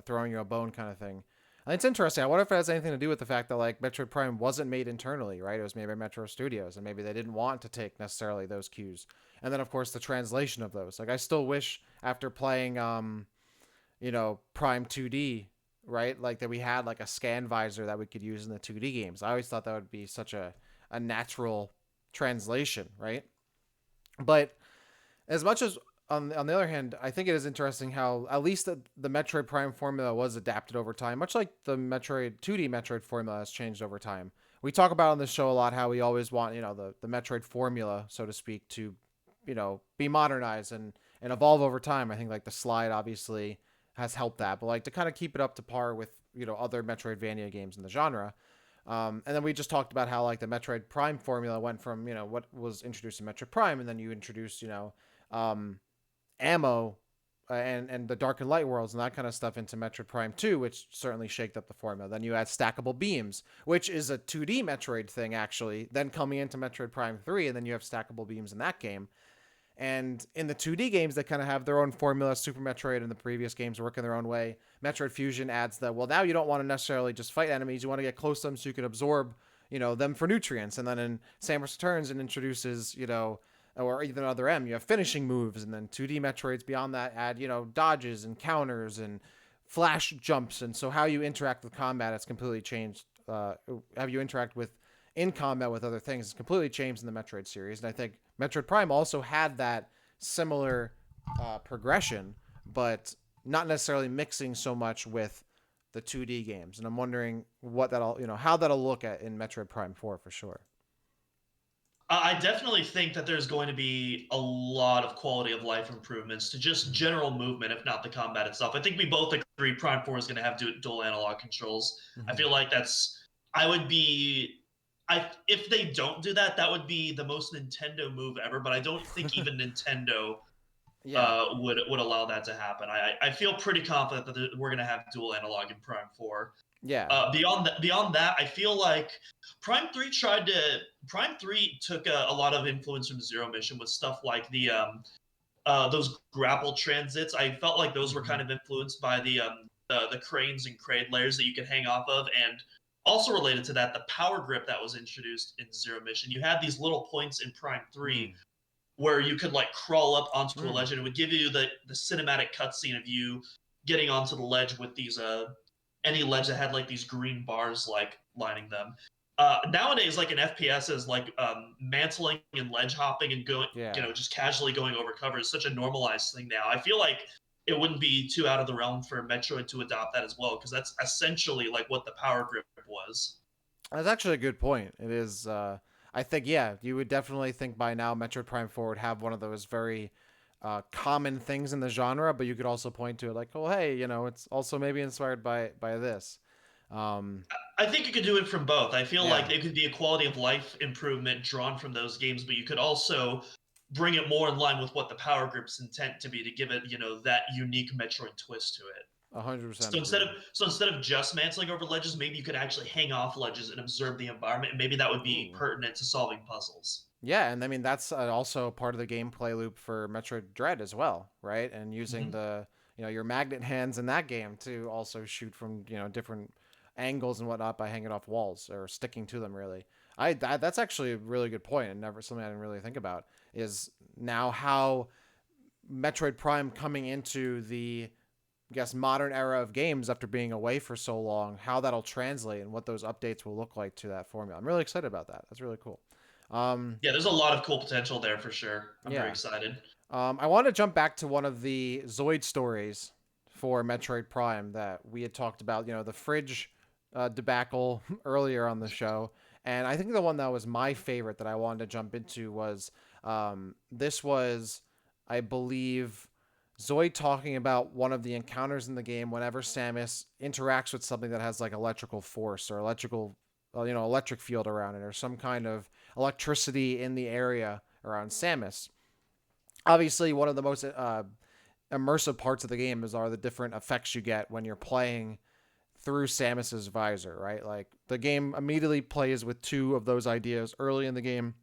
throwing you a bone kind of thing. And it's interesting. I wonder if it has anything to do with the fact that like Metroid Prime wasn't made internally, right? It was made by Metro Studios, and maybe they didn't want to take necessarily those cues. And then of course the translation of those. Like I still wish after playing Prime 2D, right? Like that we had like a scan visor that we could use in the 2D games. I always thought that would be such a natural translation, right? But as much as on the other hand, I think it is interesting how at least the Metroid Prime formula was adapted over time, much like the Metroid 2D Metroid formula has changed over time. We talk about on this show a lot how we always want, the Metroid formula, so to speak, to, be modernized and evolve over time. I think like the slide obviously has helped that, but like to kind of keep it up to par with, other Metroidvania games in the genre. And then we just talked about how like the Metroid Prime formula went from, what was introduced in Metroid Prime, and then you introduced, um, ammo, and the Dark and Light worlds and that kind of stuff into Metroid Prime 2, which certainly shaked up the formula. Then you add stackable beams, which is a 2D Metroid thing actually, then coming into Metroid Prime 3, and then you have stackable beams in that game. And in the 2D games, they kind of have their own formula. Super Metroid and the previous games work in their own way. Metroid Fusion adds the, well, now you don't want to necessarily just fight enemies. You want to get close to them so you can absorb, them for nutrients. And then in Samus Returns, it introduces, or even Other M, you have finishing moves. And then 2D Metroids beyond that add, dodges and counters and flash jumps. And so how you interact with combat has completely changed. How you interact with in combat with other things has completely changed in the Metroid series. And I think Metroid Prime also had that similar progression, but not necessarily mixing so much with the 2D games. And I'm wondering what that'll, how that'll look at in Metroid Prime 4 for sure. I definitely think that there's going to be a lot of quality of life improvements to just general movement, if not the combat itself. I think we both agree Prime 4 is going to have dual analog controls. I Mm-hmm. feel like I would be, if they don't do that, that would be the most Nintendo move ever. But I don't think even Nintendo Yeah. would allow that to happen. I feel pretty confident that we're going to have dual analog in Prime 4. Yeah. Beyond that, I feel like Prime Three tried to. Prime Three took a lot of influence from Zero Mission with stuff like those grapple transits. I felt like those were Mm-hmm. kind of influenced by the cranes and crane layers that you can hang off of, and also related to that, the power grip that was introduced in Zero Mission. You had these little points in Prime Three Mm. where you could like crawl up onto a Mm. ledge, and it would give you the cinematic cutscene of you getting onto the ledge with these any ledge that had like these green bars like lining them. Nowadays, like in FPSs, like mantling and ledge hopping and going, Yeah. just casually going over cover is such a normalized thing now. I feel like it wouldn't be too out of the realm for Metroid to adopt that as well, because that's essentially like what the power grip was. That's actually a good point. It is. I think, yeah, you would definitely think by now Metroid Prime 4 would have one of those very common things in the genre, but you could also point to it like, oh, hey, it's also maybe inspired by this. Um, I think you could do it from both. I feel yeah. like it could be a quality of life improvement drawn from those games, but you could also bring it more in line with what the power grip's intent to be, to give it, that unique Metroid twist to it. 100% So instead agree. of so instead of just mantling over ledges, maybe you could actually hang off ledges and observe the environment, and maybe that would be Ooh. pertinent to solving puzzles. Yeah, and I mean that's also part of the gameplay loop for Metroid Dread as well, right? And using Hmm. the your magnet hands in that game to also shoot from different angles and whatnot by hanging off walls or sticking to them. Really, that's actually a really good point, and never something I didn't really think about is now how Metroid Prime coming into the I guess modern era of games after being away for so long, how that'll translate and what those updates will look like to that formula. I'm really excited about that. That's really cool. Um, Yeah, there's a lot of cool potential there for sure. I'm very yeah. excited. I want to jump back to one of the Zoid stories for Metroid Prime that we had talked about, the fridge debacle earlier on the show. And I think the one that was my favorite that I wanted to jump into was this was, I believe, Zoid talking about one of the encounters in the game whenever Samus interacts with something that has like electrical force or electric field around it or some kind of electricity in the area around Samus. Obviously, one of the most immersive parts of the game are the different effects you get when you're playing through Samus's visor, right? Like the game immediately plays with two of those ideas early in the game.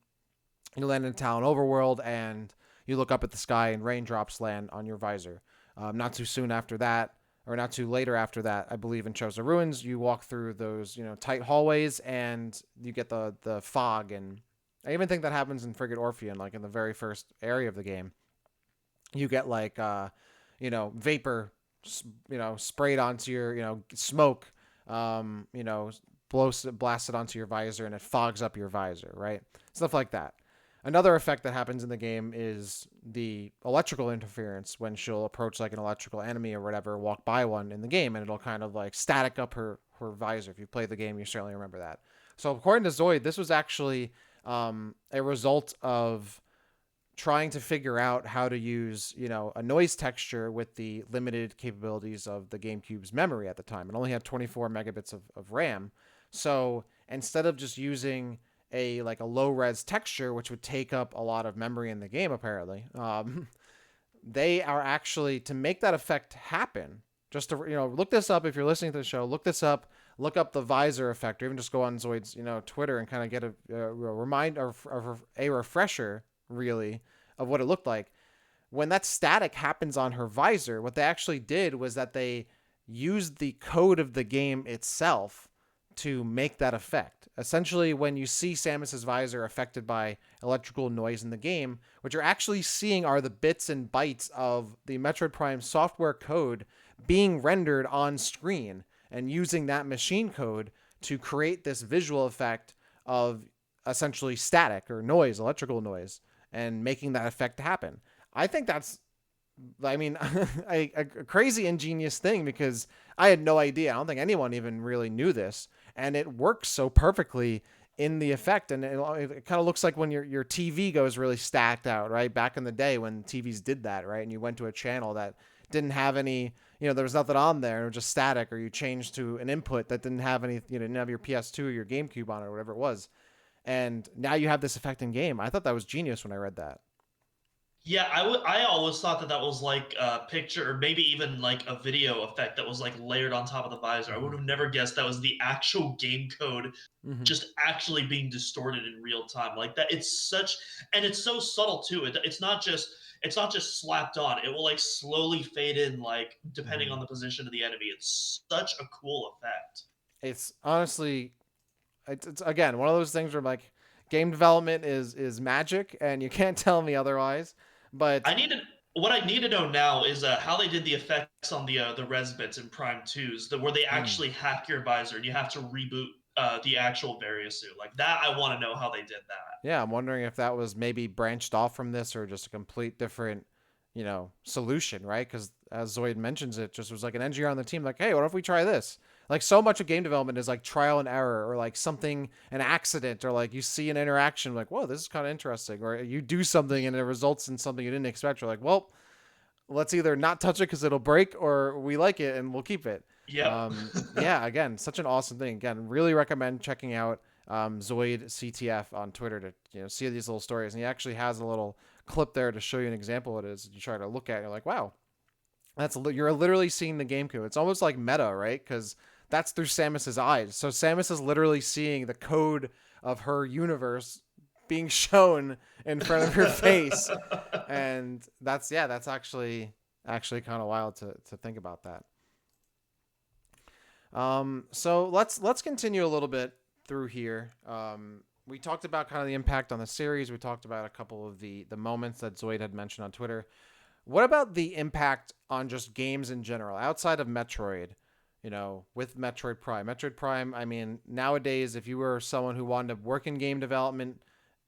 You land in a town overworld and you look up at the sky and raindrops land on your visor. Not too soon after that, or not too later after that, I believe in Chosen Ruins, you walk through those tight hallways and you get the fog, and I even think that happens in Frigate Orpheon, like in the very first area of the game. You get like vapor, sprayed onto your smoke, blows blasted onto your visor, and it fogs up your visor, right? Stuff like that. Another effect that happens in the game is the electrical interference when she'll approach like an electrical enemy or whatever, walk by one in the game, and it'll kind of like static up her visor. If you play the game, you certainly remember that. So according to Zoid, this was actually a result of trying to figure out how to use, a noise texture with the limited capabilities of the GameCube's memory at the time. It only had 24 megabits of RAM. So instead of just using a low res texture, which would take up a lot of memory in the game, apparently, they are actually to make that effect happen. Just to look this up if you're listening to the show. Look this up. Look up the visor effect, or even just go on Zoid's Twitter and kind of get a reminder or a refresher really of what it looked like. When that static happens on her visor, what they actually did was that they used the code of the game itself to make that effect. Essentially, when you see Samus's visor affected by electrical noise in the game, what you're actually seeing are the bits and bytes of the Metroid Prime software code being rendered on screen and using that machine code to create this visual effect of essentially static or noise, electrical noise, and making that effect happen. I think that's, I mean, a crazy ingenious thing because I had no idea. I don't think anyone even really knew this, and it works so perfectly in the effect. And it kind of looks like when your TV goes really stacked out, right? Back in the day when TVs did that, right? And you went to a channel that didn't have any, there was nothing on there, it was just static, or you changed to an input that didn't have any, didn't have your PS2 or your GameCube on it or whatever it was. And now you have this effect in game. I thought that was genius when I read that. Yeah, I always thought that that was like a picture or maybe even like a video effect that was like layered on top of the visor. I would Mm-hmm. have never guessed that was the actual game code Mm-hmm. just actually being distorted in real time. Like that it's such and it's so subtle too. It's not just slapped on. It will like slowly fade in like depending Mm-hmm. on the position of the enemy. It's such a cool effect. It's honestly, it's again one of those things where like game development is magic, and you can't tell me otherwise. But I need to what I need to know now is how they did the effects on the res bits in Prime 2s, where they mm, actually hack your visor and you have to reboot the actual Variasuit. Like that, I want to know how they did that. yeah, I'm wondering if that was maybe branched off from this or just a complete different, solution, right? Because as Zoid mentions, it just was like an engineer on the team, like, hey, what if we try this? Like so much of game development is like trial and error, or like something, an accident, or like you see an interaction, like, whoa, this is kind of interesting, or you do something and it results in something you didn't expect. You're like, well, let's either not touch it because it'll break, or we like it and we'll keep it. Yep. Yeah, again, such an awesome thing. Again, really recommend checking out Zoid CTF on Twitter to see these little stories. And he actually has a little clip there to show you an example of it is. You try to look at it, you're like, wow, you're literally seeing the game code. It's almost like meta, right? Because that's through Samus's eyes. So Samus is literally seeing the code of her universe being shown in front of her face, and that's actually kind of wild to think about that. So let's continue a little bit through here. We talked about kind of the impact on the series. We talked about a couple of the moments that Zoid had mentioned on Twitter. What about the impact on just games in general outside of Metroid? With Metroid Prime. Metroid Prime, I mean, nowadays, if you were someone who wanted to work in game development,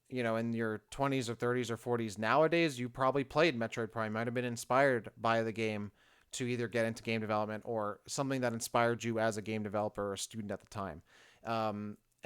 in your 20s or 30s or 40s, nowadays, you probably played Metroid Prime, might have been inspired by the game to either get into game development or something that inspired you as a game developer or a student at the time.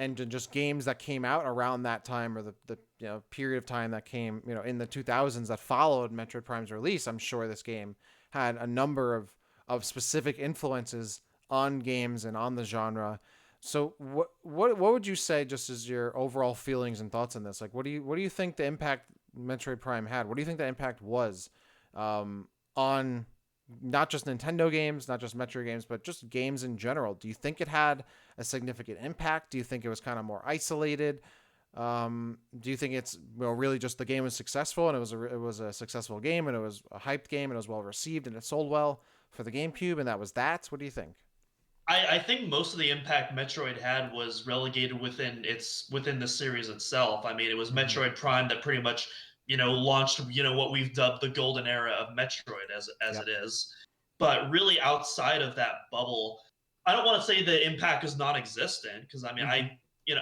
And just games that came out around that time, or the period of time that came in the 2000s that followed Metroid Prime's release. I'm sure this game had a number of specific influences on games and on the genre. So what would you say, just as your overall feelings and thoughts on this? Like, what do you think the impact Metroid Prime had? What do you think the impact was on not just Nintendo games, not just Metroid games, but just games in general? Do you think it had a significant impact? Do you think it was kind of more isolated? Do you think it's really just the game was successful, and it was a successful game, and it was a hyped game, and it was well received, and it sold well for the GameCube, and that was that? What do you think? I think most of the impact Metroid had was relegated within the series itself. I mean, it was Mm-hmm. Metroid Prime that pretty much launched what we've dubbed the golden era of Metroid as Yep. it is. But really, outside of that bubble, I don't want to say the impact is non-existent because I mean Mm-hmm.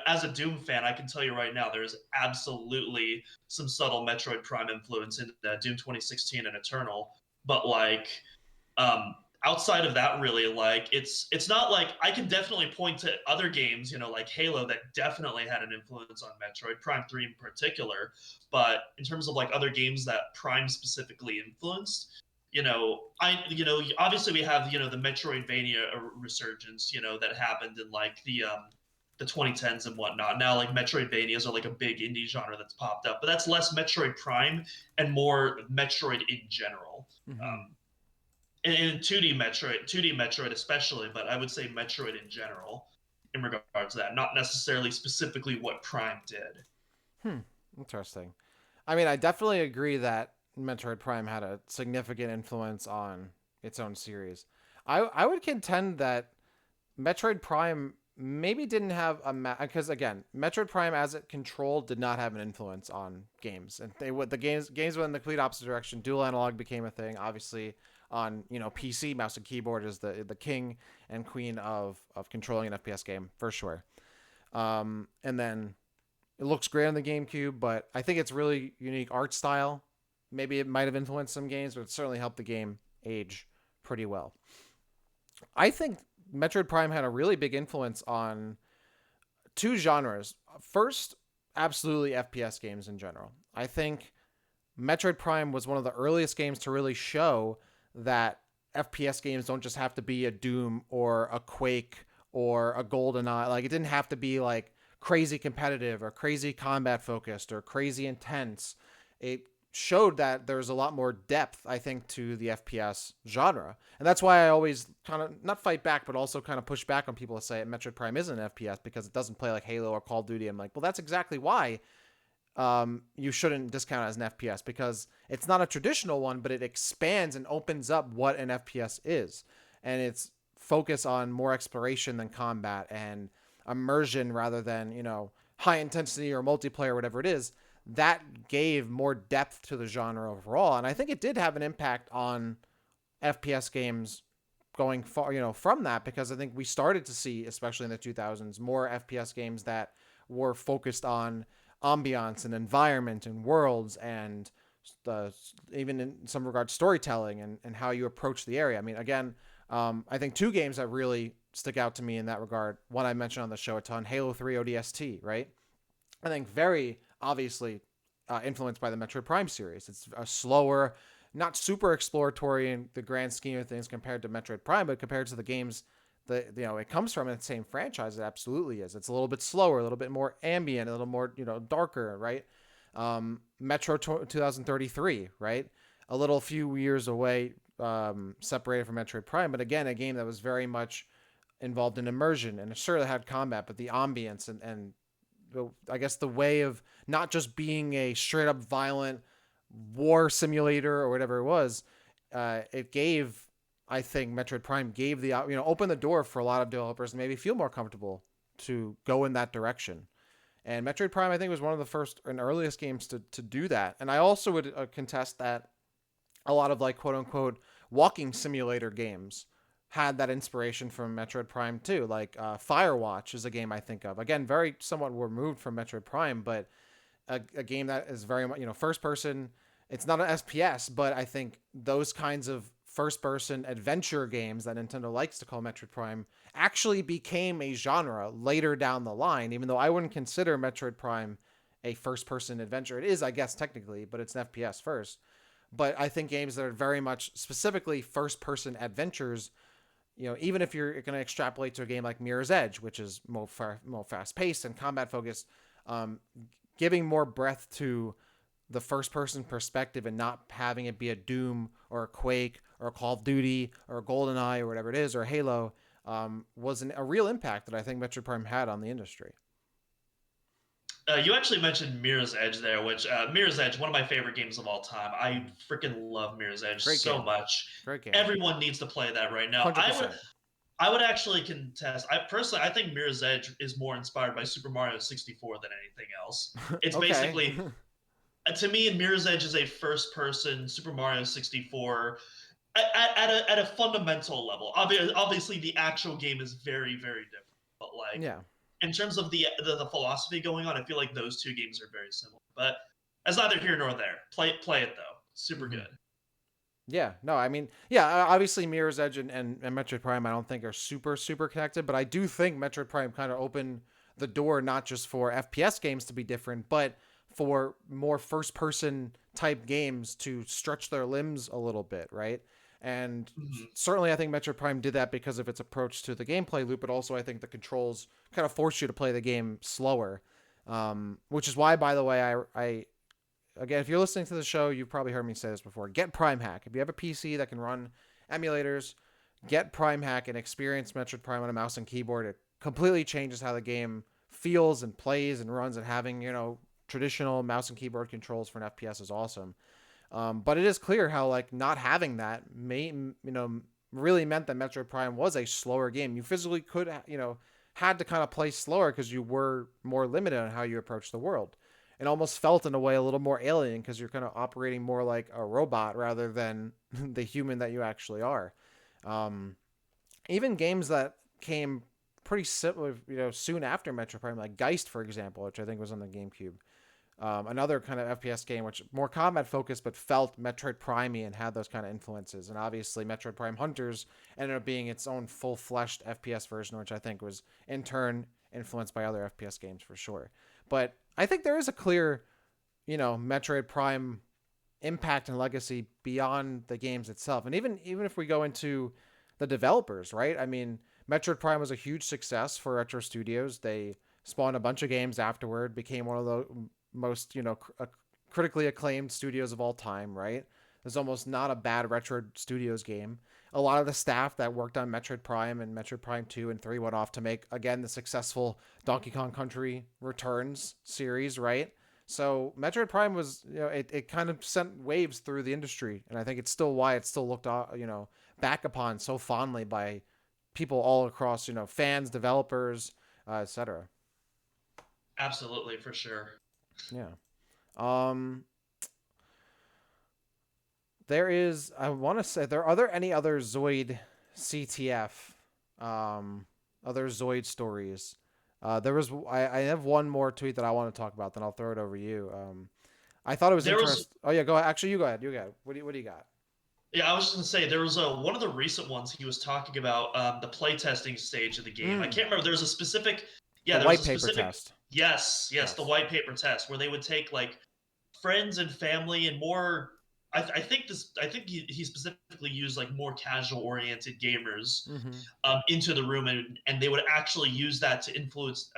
as a Doom fan, I can tell you right now, there's absolutely some subtle Metroid Prime influence in Doom 2016 and Eternal. But like, um, outside of that, really, like it's not like I can definitely point to other games, like Halo, that definitely had an influence on Metroid Prime 3 in particular. But in terms of like other games that Prime specifically influenced, obviously we have the Metroidvania resurgence, that happened in like the 2010s and whatnot. Now, like Metroidvanias are like a big indie genre that's popped up, but that's less Metroid Prime and more Metroid in general. Mm-hmm. In 2D Metroid especially, but I would say Metroid in general in regards to that, not necessarily specifically what Prime did. Hmm. Interesting. I mean, I definitely agree that Metroid Prime had a significant influence on its own series. I would contend that Metroid Prime maybe didn't have because again, Metroid Prime as it controlled did not have an influence on games, and the games went in the complete opposite direction. Dual analog became a thing, obviously on PC. Mouse and keyboard is the king and queen of controlling an FPS game for sure. And then it looks great on the GameCube, but I think it's really unique art style. Maybe it might have influenced some games, but it certainly helped the game age pretty well. I think Metroid Prime had a really big influence on two genres. First, absolutely FPS games in general. I think Metroid Prime was one of the earliest games to really show that FPS games don't just have to be a Doom or a Quake or a GoldenEye. Like, it didn't have to be like crazy competitive or crazy combat focused or crazy intense. It showed that there's a lot more depth, I think, to the FPS genre. And that's why I always kind of not fight back, but also kind of push back on people that say Metroid Prime isn't an FPS because it doesn't play like Halo or Call of Duty. I'm like, well, that's exactly why you shouldn't discount it as an FPS, because it's not a traditional one, but it expands and opens up what an FPS is. And it's focus on more exploration than combat and immersion rather than, high intensity or multiplayer, whatever it is. That gave more depth to the genre overall. And I think it did have an impact on FPS games going far, from that, because I think we started to see, especially in the 2000s, more FPS games that were focused on ambiance and environment and worlds and even in some regards storytelling and how you approach the area. I mean, again, I think two games that really stick out to me in that regard. One I mentioned on the show a ton, Halo 3 ODST, right? I think very obviously influenced by the Metroid Prime series. It's a slower, not super exploratory in the grand scheme of things compared to Metroid Prime, but compared to the games that it comes from in the same franchise, it absolutely is. It's a little bit slower, a little bit more ambient, a little more darker, right? Metro 2033, right? A little few years away, separated from Metroid Prime, but again, a game that was very much involved in immersion and it certainly had combat, but the ambience and I guess the way of not just being a straight up violent war simulator or whatever it was, it gave, I think Metroid Prime gave the opened the door for a lot of developers to maybe feel more comfortable to go in that direction. And Metroid Prime, I think, was one of the first and earliest games to do that. And I also would contest that a lot of like quote unquote walking simulator games had that inspiration from Metroid Prime too. Like Firewatch is a game I think of. Again, very somewhat removed from Metroid Prime, but a game that is very much first person. It's not an SPS, but I think those kinds of first person adventure games that Nintendo likes to call Metroid Prime actually became a genre later down the line, even though I wouldn't consider Metroid Prime a first person adventure. It is, I guess, technically, but it's an FPS first. But I think games that are very much specifically first person adventures, even if you're going to extrapolate to a game like Mirror's Edge, which is more fast paced and combat focused, giving more breadth to the first person perspective and not having it be a Doom or a Quake or a Call of Duty or a GoldenEye or whatever it is, or a Halo, was a real impact that I think Metroid Prime had on the industry. You actually mentioned Mirror's Edge there, which Mirror's Edge, one of my favorite games of all time. I freaking love Mirror's Edge Great so game. much. Great game. Everyone needs to play that right now. I would 100%. I would actually contest. I think Mirror's Edge is more inspired by Super Mario 64 than anything else. It's Okay. basically to me, Mirror's Edge is a first-person Super Mario 64 at a fundamental level. Obviously, the actual game is very, very different. But like Yeah. in terms of the philosophy going on, I feel like those two games are very similar. But as neither here nor there. Play it though. Super Mm-hmm. good. Yeah, no, I mean, yeah, obviously Mirror's Edge and Metroid Prime I don't think are super connected, but I do think Metroid Prime kind of opened the door not just for FPS games to be different, but for more first person type games to stretch their limbs a little bit, right? And Mhm. certainly I think Metroid Prime did that because of its approach to the gameplay loop, but also I think the controls kind of force you to play the game slower. Which is why, by the way, I again, if you're listening to the show, you've probably heard me say this before. Get Prime Hack. If you have a PC that can run emulators, get Prime Hack and experience Metroid Prime on a mouse and keyboard. It completely changes how the game feels and plays and runs. And having traditional mouse and keyboard controls for an FPS is awesome. But it is clear how like not having that really meant that Metroid Prime was a slower game. You physically could had to kind of play slower because you were more limited on how you approach the world. It almost felt in a way a little more alien because you're kind of operating more like a robot rather than the human that you actually are. Um, Even games that came pretty soon after Metroid Prime, like Geist, for example, which I think was on the GameCube. Another kind of FPS game, which more combat focused, but felt Metroid Prime and had those kind of influences. And obviously, Metroid Prime Hunters ended up being its own full fleshed FPS version, which I think was in turn influenced by other FPS games for sure. But I think there is a clear, Metroid Prime impact and legacy beyond the games itself. And even if we go into the developers, right? I mean, Metroid Prime was a huge success for Retro Studios. They spawned a bunch of games afterward, became one of the most, critically acclaimed studios of all time, right? There's almost not a bad Retro Studios game. A lot of the staff that worked on Metroid Prime and Metroid Prime 2 and 3 went off to make, again, the successful Donkey Kong Country Returns series, right? So Metroid Prime was, it kind of sent waves through the industry, and I think it's still why it's still looked, back upon so fondly by people all across, fans, developers, etc. Absolutely, for sure. Yeah. Um, there is. I want to say there are there any other Zoid CTF, um, other Zoid stories. There was. I have one more tweet that I want to talk about. Then I'll throw it over to you. I thought it was There was interesting. Oh yeah, go ahead. Actually, you go ahead. You go ahead. What do you got? Yeah, I was just gonna say there was one of the recent ones he was talking about the playtesting stage of the game. I Mm, can't remember. There was a specific, the yeah, there was white a paper specific. test. Yes, the Yes. white paper test where they would take like friends and family and more. I think I think he specifically used like more casual oriented gamers Mm-hmm. into the room, and they would actually use that to influence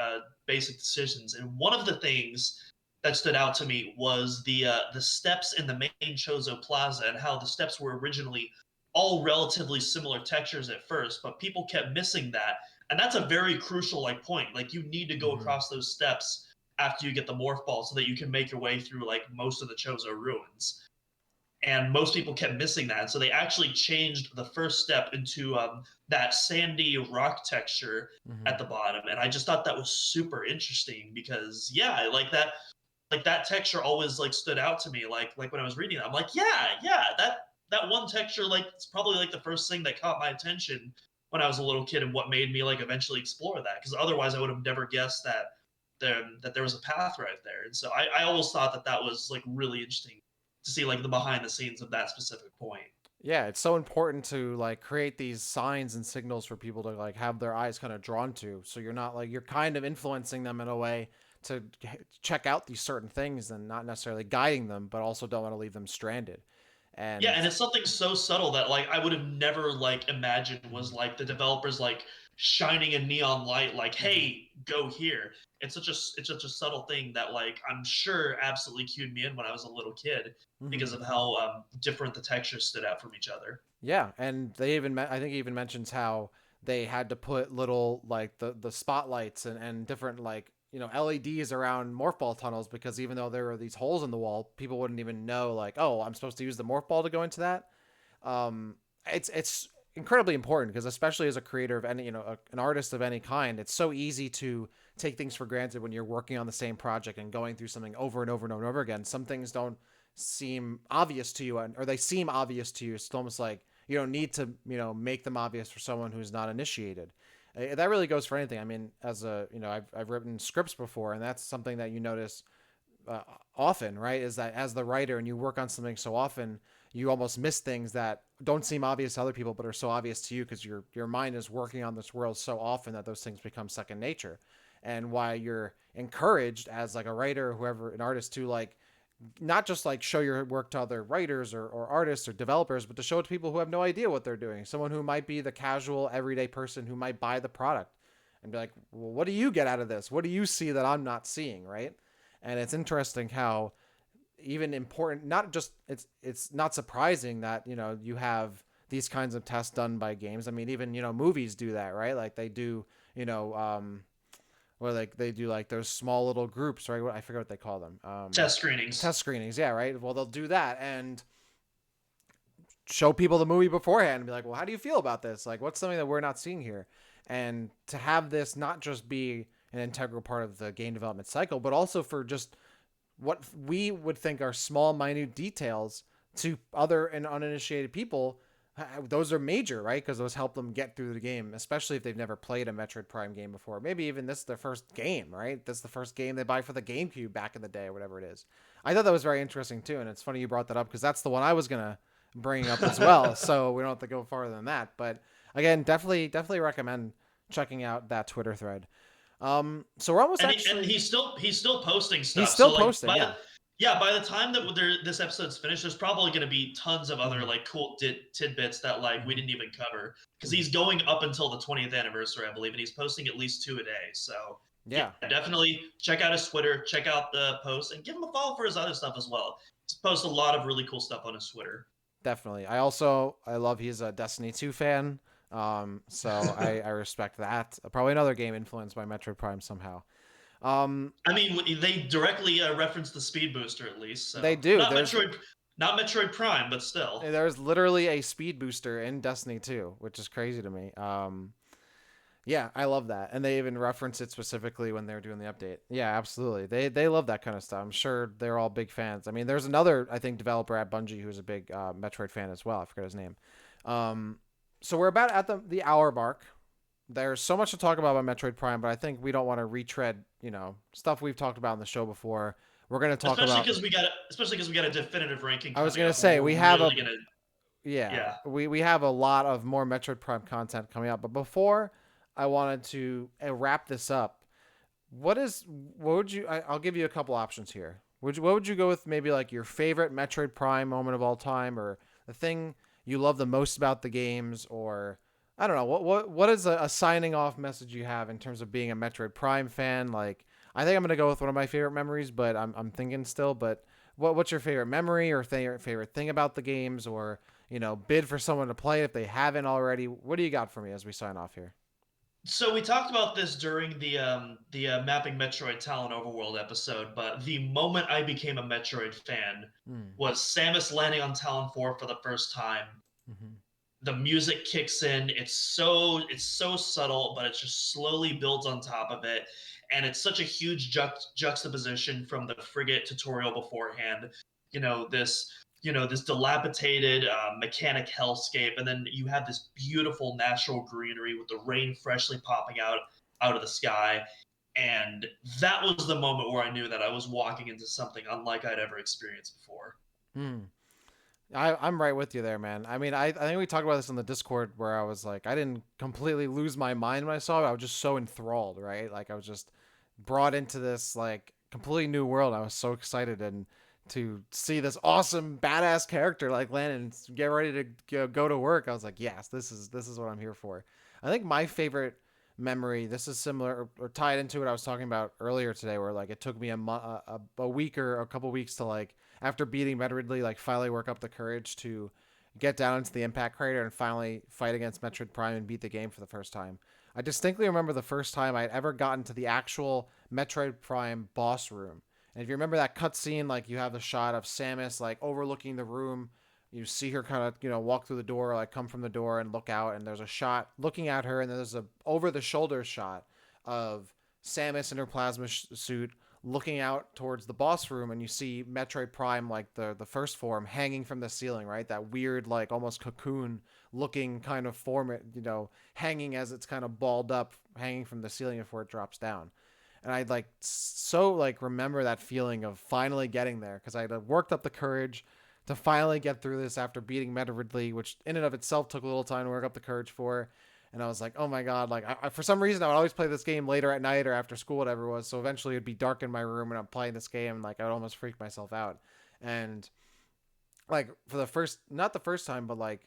basic decisions. And one of the things that stood out to me was the steps in the main Chozo Plaza and how the steps were originally all relatively similar textures at first, but people kept missing that. And that's a very crucial like point. Like you need to go Mm-hmm. across those steps after you get the morph ball so that you can make your way through like most of the Chozo ruins, and most people kept missing that. So they actually changed the first step into that sandy rock texture Mm-hmm. at the bottom, and I just thought that was super interesting because yeah, like that texture always like stood out to me. Like when I was reading it, I'm like, yeah, that one texture like it's probably like the first thing that caught my attention when I was a little kid and what made me like eventually explore that because otherwise I would have never guessed that there was a path right there. And so I always thought that that was like really interesting to see like the behind the scenes of that specific point. Yeah, it's so important to like create these signs and signals for people to like have their eyes kind of drawn to. So you're not like you're kind of influencing them in a way to check out these certain things and not necessarily guiding them, but also don't want to leave them stranded. Yeah, And and it's something so subtle that like I would have never like imagined was like the developers like shining a neon light like mm-hmm, hey go here. It's such a subtle thing that like I'm sure absolutely cued me in when I was a little kid mm-hmm. because of how different the textures stood out from each other. Yeah, and they even I think he even mentions how they had to put little like the spotlights and different like LEDs around morph ball tunnels because even though there were these holes in the wall, people wouldn't even know like, oh, I'm supposed to use the morph ball to go into that. um, it's incredibly important because especially as a creator of any an artist of any kind, it's so easy to take things for granted when you're working on the same project and going through something over and over and over and over again. Some things don't seem obvious to you, or they seem obvious to you. It's almost like you don't need to make them obvious for someone who's not initiated. That really goes for anything. I mean, as a, I've written scripts before, and that's something that you notice uh, often, right? Is that as the writer and you work on something so often, you almost miss things that don't seem obvious to other people, but are so obvious to you because your mind is working on this world so often that those things become second nature. And why you're encouraged as like a writer or whoever, an artist, to like not just like show your work to other writers or artists or developers, but to show it to people who have no idea what they're doing. Someone who might be the casual everyday person who might buy the product and be like, well, what do you get out of this? What do you see that I'm not seeing? Right. And it's interesting how even important, not just, it's not surprising that, you have these kinds of tests done by games. I mean, even, movies do that, right? Like they do, or like they do like those small little groups, right? I forget what they call them. Test screenings. Test screenings, yeah, right. Well, they'll do that and show people the movie beforehand and be like, well, how do you feel about this? Like, what's something that we're not seeing here? And to have this not just be an integral part of the game development cycle, but also for just what we would think are small, minute details to other and uninitiated people, those are major, right? Because those help them get through the game, especially if they've never played a Metroid Prime game before. Maybe even this is their first game, right? This is the first game they buy for the GameCube back in the day or whatever it is. I thought that was very interesting too, and it's funny you brought that up because that's the one I was gonna bring up as well. So we don't have to go farther than that. But again, definitely recommend checking out that Twitter thread. So we're almost And he's still posting he's stuff. still So like posting, yeah. yeah, by the time that this episode's finished, there's probably going to be tons of other Mm-hmm. like cool tidbits that like we Mm-hmm. didn't even cover because Mm-hmm. he's going up until the 20th anniversary, I believe, and he's posting at least 2 a day. So yeah, Yeah, definitely check out his Twitter, check out the posts, and give him a follow for his other stuff as well. He's posted a lot of really cool stuff on his Twitter. definitely. I love he's a Destiny 2 fan. So I respect that. Probably another game influenced by Metroid Prime somehow. Um, I mean, they directly reference the speed booster at least, they so do. not Metroid Prime, but still. There's literally a speed booster in Destiny 2, which is crazy to me. Yeah, I love that, and they even reference it specifically when they're doing the update. Yeah, absolutely. They love that kind of stuff. I'm sure they're all big fans. I mean, there's another I think developer at Bungie who's a big Metroid fan as well. I forget his name. Um, so we're about at the hour mark. There's so much to talk about Metroid Prime, but I think we don't want to retread, stuff we've talked about in the show before. We're going to talk Especially about. because we got a definitive ranking I was coming going to up, and say we're we have really gonna yeah, yeah. we have a lot of more Metroid Prime content coming up, but before I wanted to wrap this up, what would you? I'll give you a couple options here. What would you go with? Maybe like your favorite Metroid Prime moment of all time, or the thing you love the most about the games, or I don't know. What is a signing off message you have in terms of being a Metroid Prime fan? Like, I think I'm gonna go with one of my favorite memories, but I'm thinking still. But what's your favorite memory or favorite thing about the games, or bid for someone to play if they haven't already? What do you got for me as we sign off here? So we talked about this during the mapping Metroid Talon Overworld episode, but the moment I became a Metroid fan Mm. was Samus landing on Talon 4 for the first time. Mm-hmm. The music kicks in. It's so subtle, but it just slowly builds on top of it, and it's such a huge juxtaposition from the frigate tutorial beforehand. You know this. This dilapidated mechanic hellscape, and then you have this beautiful natural greenery with the rain freshly popping out of the sky, and that was the moment where I knew that I was walking into something unlike I'd ever experienced before. Mm. I'm right with you there, man. I mean, I think we talked about this in the Discord where I was like, I didn't completely lose my mind when I saw it. I was just so enthralled, right? Like I was just brought into this like completely new world. I was so excited and to see this awesome badass character like land and get ready to go to work. I was like, yes, this is what I'm here for. I think my favorite memory. This is similar or tied into what I was talking about earlier today, where like it took me a week or a couple weeks to like after beating Metroid Ridley, like finally work up the courage to get down into the impact crater and finally fight against Metroid Prime and beat the game for the first time. I distinctly remember the first time I'd ever gotten to the actual Metroid Prime boss room. And if you remember that cutscene, like you have the shot of Samus like overlooking the room. You see her kind of, walk through the door, like come from the door and look out, and there's a shot looking at her, and then there's a over the shoulder shot of Samus in her plasma suit looking out towards the boss room and you see Metroid Prime, like the first form, hanging from the ceiling, right? That weird, like almost cocoon looking kind of form, hanging as it's kind of balled up, hanging from the ceiling before it drops down. And I'd like so like remember that feeling of finally getting there because I'd worked up the courage to finally get through this after beating Meta Ridley, which in and of itself took a little time to work up the courage for. And I was like, oh my god, like for some reason I would always play this game later at night or after school, whatever it was. So eventually it'd be dark in my room and I'm playing this game, and like I'd almost freak myself out. And like for the first, not the first time, but like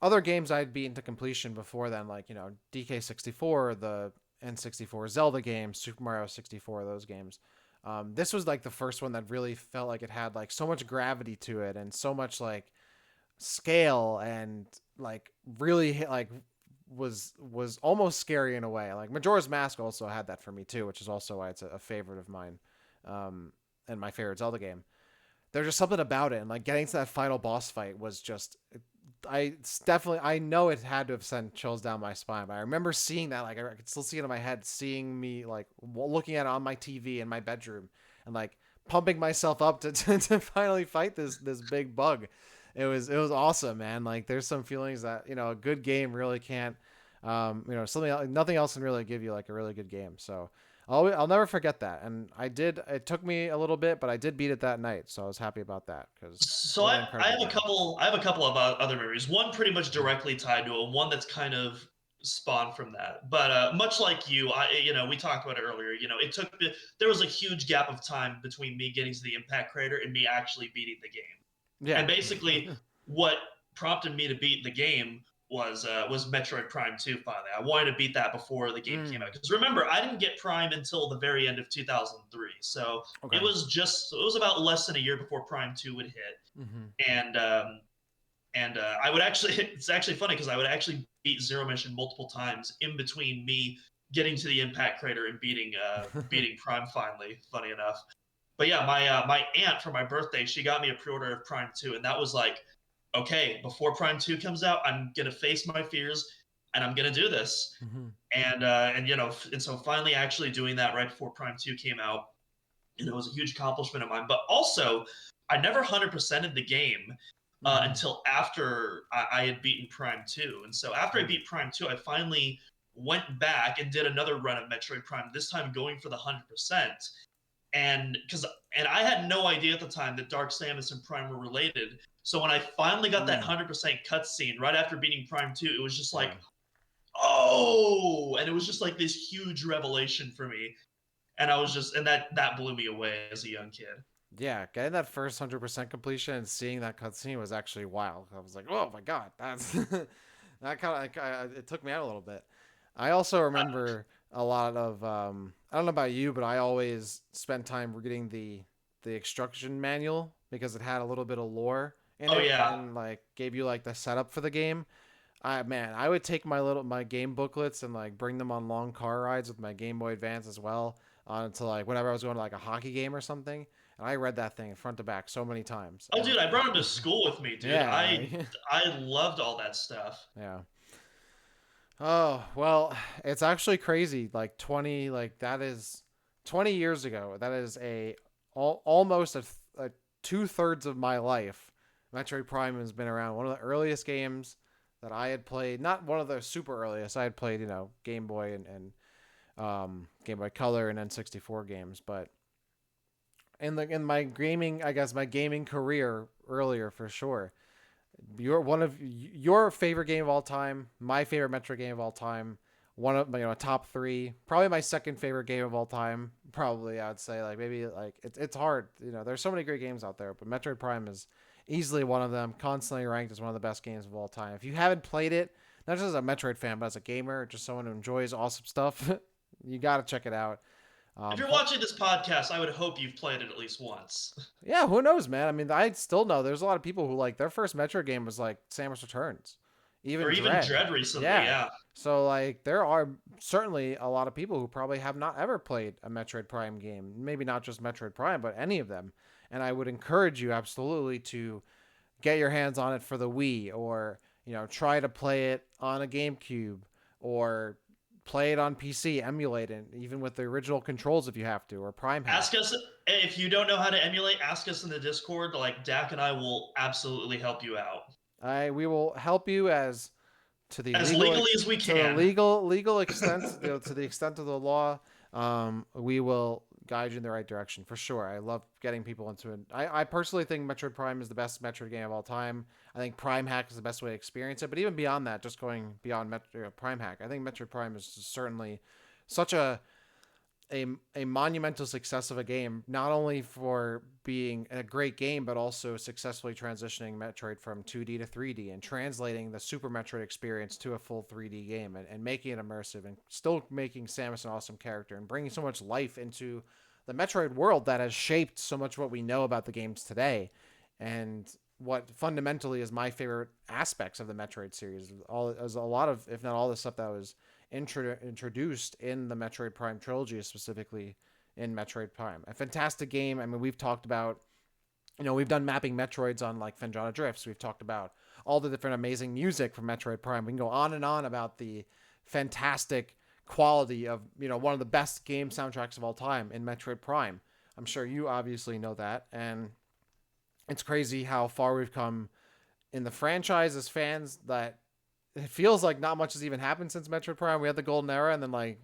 other games I'd beaten to completion before then, like DK64, the N64 Zelda games, Super Mario 64, those games. This was like the first one that really felt like it had like so much gravity to it and so much like scale and like really like was almost scary in a way. Like Majora's Mask also had that for me too, which is also why it's a favorite of mine, and my favorite Zelda game. There's just something about it, and like getting to that final boss fight was just. I know it had to have sent chills down my spine, but I remember seeing that, like I could still see it in my head, seeing me like looking at it on my TV in my bedroom, and like pumping myself up to finally fight this big bug. It was awesome, man. Like there's some feelings that a good game really can't, something nothing else can really give you like a really good game. So I'll never forget that. And I did. It took me a little bit, but I did beat it that night, so I was happy about that because So what an I incredible have a game. couple. I have a couple of other memories. One pretty much directly tied to it. One that's kind of spawned from that. But much like you, we talked about it earlier. It took there was a huge gap of time between me getting to the impact crater and me actually beating the game. Yeah. And basically, what prompted me to beat the game was Metroid Prime 2. Finally, I wanted to beat that before the game came Mm, out. Because remember, I didn't get Prime until the very end of 2003, so okay. it was about less than a year before Prime 2 would hit. Mm-hmm. And I would actually it's actually funny because I would actually beat Zero Mission multiple times in between me getting to the impact crater and beating Prime finally. Funny enough. But yeah, my aunt for my birthday, she got me a pre-order of Prime 2, and that was like, okay, before Prime 2 comes out, I'm gonna face my fears and I'm gonna do this. Mm-hmm. And so finally actually doing that right before Prime 2 came out, it was a huge accomplishment of mine. But also, I never 100%ed the game Mm-hmm. until after I had beaten Prime 2. And so after I beat Prime 2, I finally went back and did another run of Metroid Prime, this time going for the 100%. And I had no idea at the time that Dark Samus and Prime were related. So when I finally got that Mm. 100% cutscene right after beating Prime 2, it was just like, Yeah. oh, and it was just like this huge revelation for me. And I was just, and that blew me away as a young kid. Yeah, getting that first 100% completion and seeing that cutscene was actually wild. I was like, "Oh my god, that's that kind of it took me out a little bit." I also remember a lot of I don't know about you, but I always spent time reading the instruction manual because it had a little bit of lore in Oh it yeah. and like gave you like the setup for the game. I would take my game booklets and like bring them on long car rides with my Game Boy Advance as well, to like whenever I was going to like a hockey game or something. And I read that thing front to back so many times. Oh And dude, I brought him to school with me, dude. yeah, I like I loved all that stuff. yeah. Oh well, it's actually crazy. Like 20, like that is 20 years ago. That is almost a 2/3 of my life. Metroid Prime has been around. One of the earliest games that I had played. Not one of the super earliest. I had played Game Boy and Game Boy Color and N64 games, but in my gaming, I guess my gaming career earlier for sure. One of your favorite game of all time, my favorite Metro game of all time, one of top three, probably my second favorite game of all time. Probably I would say like maybe like it's hard. There's so many great games out there, but Metroid Prime is easily one of them. Constantly ranked as one of the best games of all time. If you haven't played it, not just as a Metroid fan, but as a gamer, just someone who enjoys awesome stuff, you got to check it out. If you're watching this podcast, I would hope you've played it at least once. Yeah, who knows, man? I mean, I still know there's a lot of people who like their first Metro game was like Samus Returns, Or even even Dread. Dread recently, Yeah. yeah. So like there are certainly a lot of people who probably have not ever played a Metroid Prime game. Maybe not just Metroid Prime, but any of them. And I would encourage you absolutely to get your hands on it for the Wii or, try to play it on a GameCube or play it on PC, emulate it, even with the original controls if you have to, or Prime Ask Hack. us if you don't know how to emulate. Ask us in the Discord. Like Dak and I will absolutely help you out We will help you as to the as legal legally as we to the can. legal extent, to the extent of the law. We will guide you in the right direction for sure. I love getting people into it. I personally think Metroid Prime is the best Metroid game of all time. I think Prime Hack is the best way to experience it. But even beyond that, just going beyond Prime Hack, I think Metroid Prime is certainly such a, a monumental success of a game, not only for being a great game, but also successfully transitioning Metroid from 2D to 3D and translating the Super Metroid experience to a full 3D game and making it immersive and still making Samus an awesome character and bringing so much life into the Metroid world that has shaped so much what we know about the games today. And what fundamentally is my favorite aspects of the Metroid series. All as a lot of, if not all, the stuff that was introduced in the Metroid Prime trilogy, specifically in Metroid Prime. A fantastic game. I mean, we've talked about, we've done mapping Metroids on like Fenjana Drifts. We've talked about all the different amazing music from Metroid Prime. We can go on and on about the fantastic quality of, one of the best game soundtracks of all time in Metroid Prime. I'm sure you obviously know that. And it's crazy how far we've come in the franchise as fans that it feels like not much has even happened since Metroid Prime. We had the golden era, and then like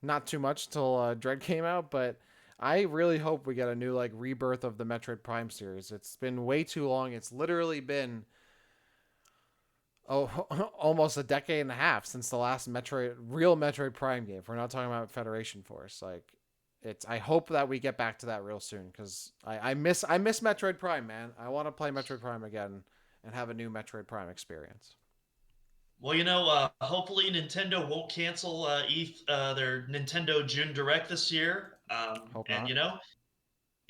not too much till Dread came out. But I really hope we get a new like rebirth of the Metroid Prime series. It's been way too long. It's literally been almost a decade and a half since the last real Metroid Prime game. If we're not talking about Federation Force, like it's. I hope that we get back to that real soon because I miss Metroid Prime, man. I want to play Metroid Prime again and have a new Metroid Prime experience. Well, hopefully Nintendo won't cancel their Nintendo June Direct this year. Hope And not.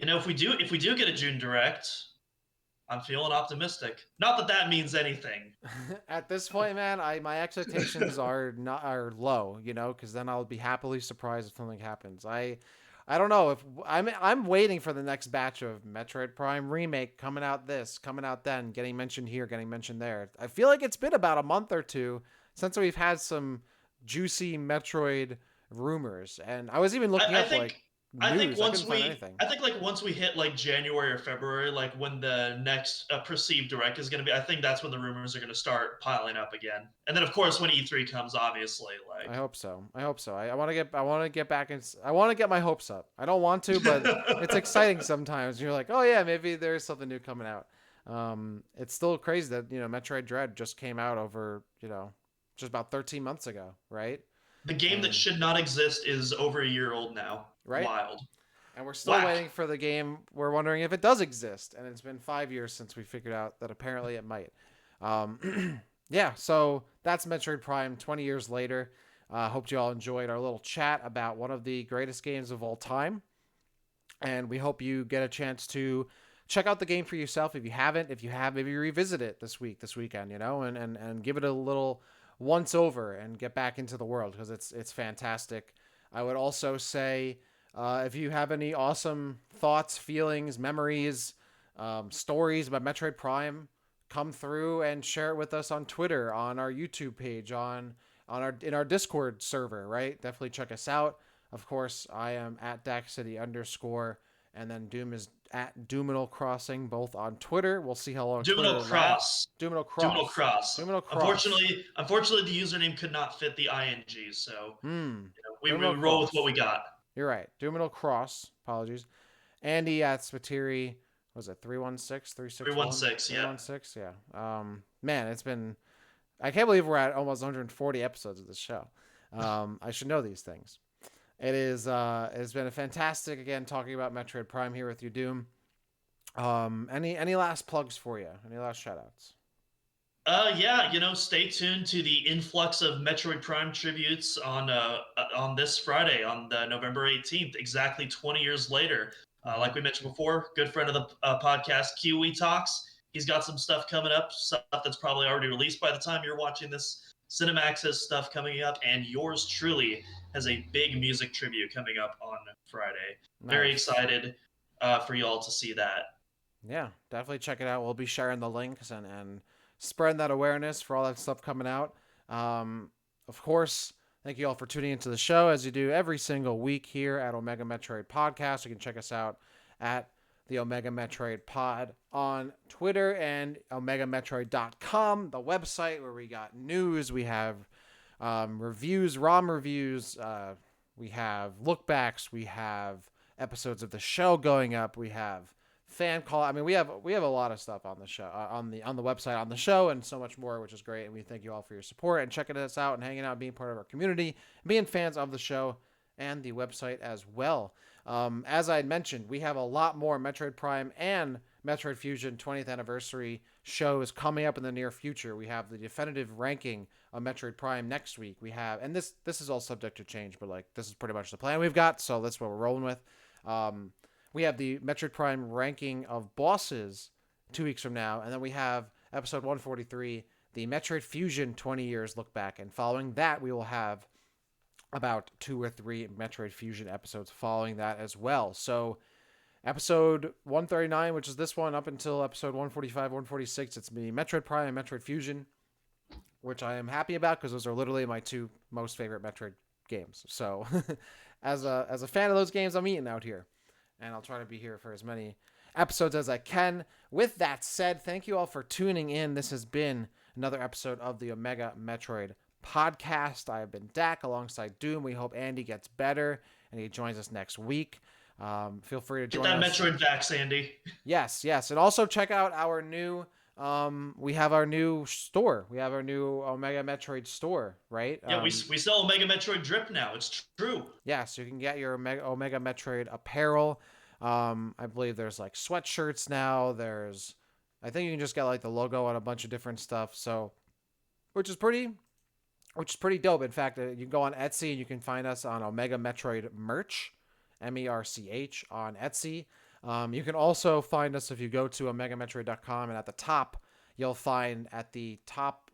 if we do get a June Direct, I'm feeling optimistic. Not that that means anything. At this point, man, my expectations are low, because then I'll be happily surprised if something happens. I don't know if I'm waiting for the next batch of Metroid Prime remake coming out then, getting mentioned here, getting mentioned there. I feel like it's been about a month or two since we've had some juicy Metroid rumors, and I was even looking I up think like I think news. I once couldn't find we anything. I think like once we hit like January or February, like when the next perceived direct is going to be, I think that's when the rumors are going to start piling up again. And then of course when E3 comes, obviously, I like hope so. I hope so. I want to get back and I want to get my hopes up. I don't want to, but it's exciting sometimes. You're like, oh yeah, maybe there's something new coming out. It's still crazy that Metroid Dread just came out over just about 13 months ago, right? the game that And should not exist is over a year old now. right, Wild. and we're still Whack. waiting for the game. We're wondering if it does exist, and it's been 5 years since we figured out that apparently it might. Yeah, so that's Metroid Prime 20 years later. Hope you all enjoyed our little chat about one of the greatest games of all time. And we hope you get a chance to check out the game for yourself if you haven't. If you have, maybe revisit it this weekend, and give it a little once over and get back into the world because it's fantastic. I would also say if you have any awesome thoughts, feelings, memories, stories about Metroid Prime, come through and share it with us on Twitter, on our YouTube page, on our in our Discord server. Right, definitely check us out. Of course, I am at DaxCity _, and then Doom is at Doominal Crossing, both on Twitter. We'll see how long Duminal Twitter lasts. Cross. Doominal Duminal Cross. Cross. Doominal Cross. Unfortunately, the username could not fit the ing, so Hmm. we Doominal roll with what Cross. we got. You're right. Doominal Cross. Apologies. Andy at Spiteri. Was it 316, 361, 316. Yep. 316? Yeah. Man, it's been. I can't believe we're at almost 140 episodes of this show. I should know these things. It's been a fantastic again talking about Metroid Prime here with you, Doom. Any last plugs for you? Any last shout outs? Yeah, stay tuned to the influx of Metroid Prime tributes on this Friday, on November 18th, exactly 20 years later. Mm-hmm. Like we mentioned before, good friend of the podcast, Kiwi Talks. He's got some stuff coming up, stuff that's probably already released by the time you're watching this. Cinema Access stuff coming up, and yours truly has a big music tribute coming up on Friday. Very Nice. excited for y'all to see that. Yeah, definitely check it out. We'll be sharing the links and spreading that awareness for all that stuff coming out. Of course, Thank you all for tuning into the show as you do every single week here at Omega Metroid Podcast. You can check us out at the Omega Metroid Pod on Twitter and OmegaMetroid.com, the website where we got news. We have reviews, ROM reviews. We have lookbacks. We have episodes of the show going up. We have fan call. I mean, we have a lot of stuff on the show, on the website, on the show, and so much more, which is great. And we thank you all for your support and checking us out and hanging out, being part of our community, being fans of the show and the website as well. As I had mentioned, we have a lot more Metroid Prime and Metroid Fusion 20th anniversary shows coming up in the near future. We have the definitive ranking of Metroid Prime next week. We have, and this is all subject to change, but like this is pretty much the plan we've got, so that's what we're rolling with. We have the Metroid Prime ranking of bosses 2 weeks from now, and then we have episode 143, the Metroid Fusion 20 years look back, and following that we will have about 2 or 3 Metroid Fusion episodes following that as well. So episode 139, which is this one, up until episode 145, 146, it's me, Metroid Prime and Metroid Fusion, which I am happy about because those are literally my 2 most favorite Metroid games. So as a fan of those games, I'm eating out here. And I'll try to be here for as many episodes as I can. With that said, thank you all for tuning in. This has been another episode of the Omega Metroid Podcast. I have been Dak alongside Doom. We hope Andy gets better and he joins us next week. Feel free to join us. Get that Metroid vax, Andy. Yes. And also check out our new... we have our new store. We have our new Omega Metroid store, right? Yeah, we sell Omega Metroid drip now. It's true. Yeah, so you can get your Omega Metroid apparel. I believe there's like sweatshirts now. I think you can just get like the logo on a bunch of different stuff. So, which is pretty dope. In fact, you can go on Etsy and you can find us on Omega Metroid merch, MERCH on Etsy. You can also find us if you go to OmegaMetroid.com, and at the top, you'll find at the top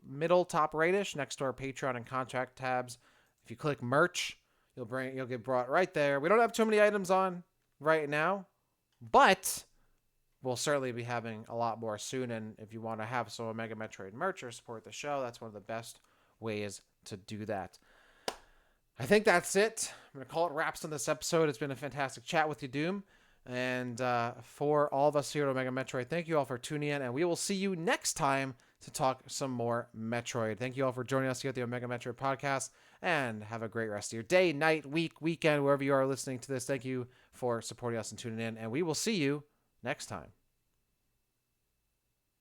right-ish, next to our Patreon and contract tabs. If you click merch, you'll get brought right there. We don't have too many items on right now, but we'll certainly be having a lot more soon. And if you want to have some Omega Metroid merch or support the show, that's one of the best ways to do that. I think that's it. I'm going to call it wraps on this episode. It's been a fantastic chat with you, Doom. And for all of us here at Omega Metroid, thank you all for tuning in, and we will see you next time to talk some more Metroid. Thank you all for joining us here at the Omega Metroid Podcast, and have a great rest of your day, night, week, weekend, wherever you are listening to this. Thank you for supporting us and tuning in, and we will see you next time.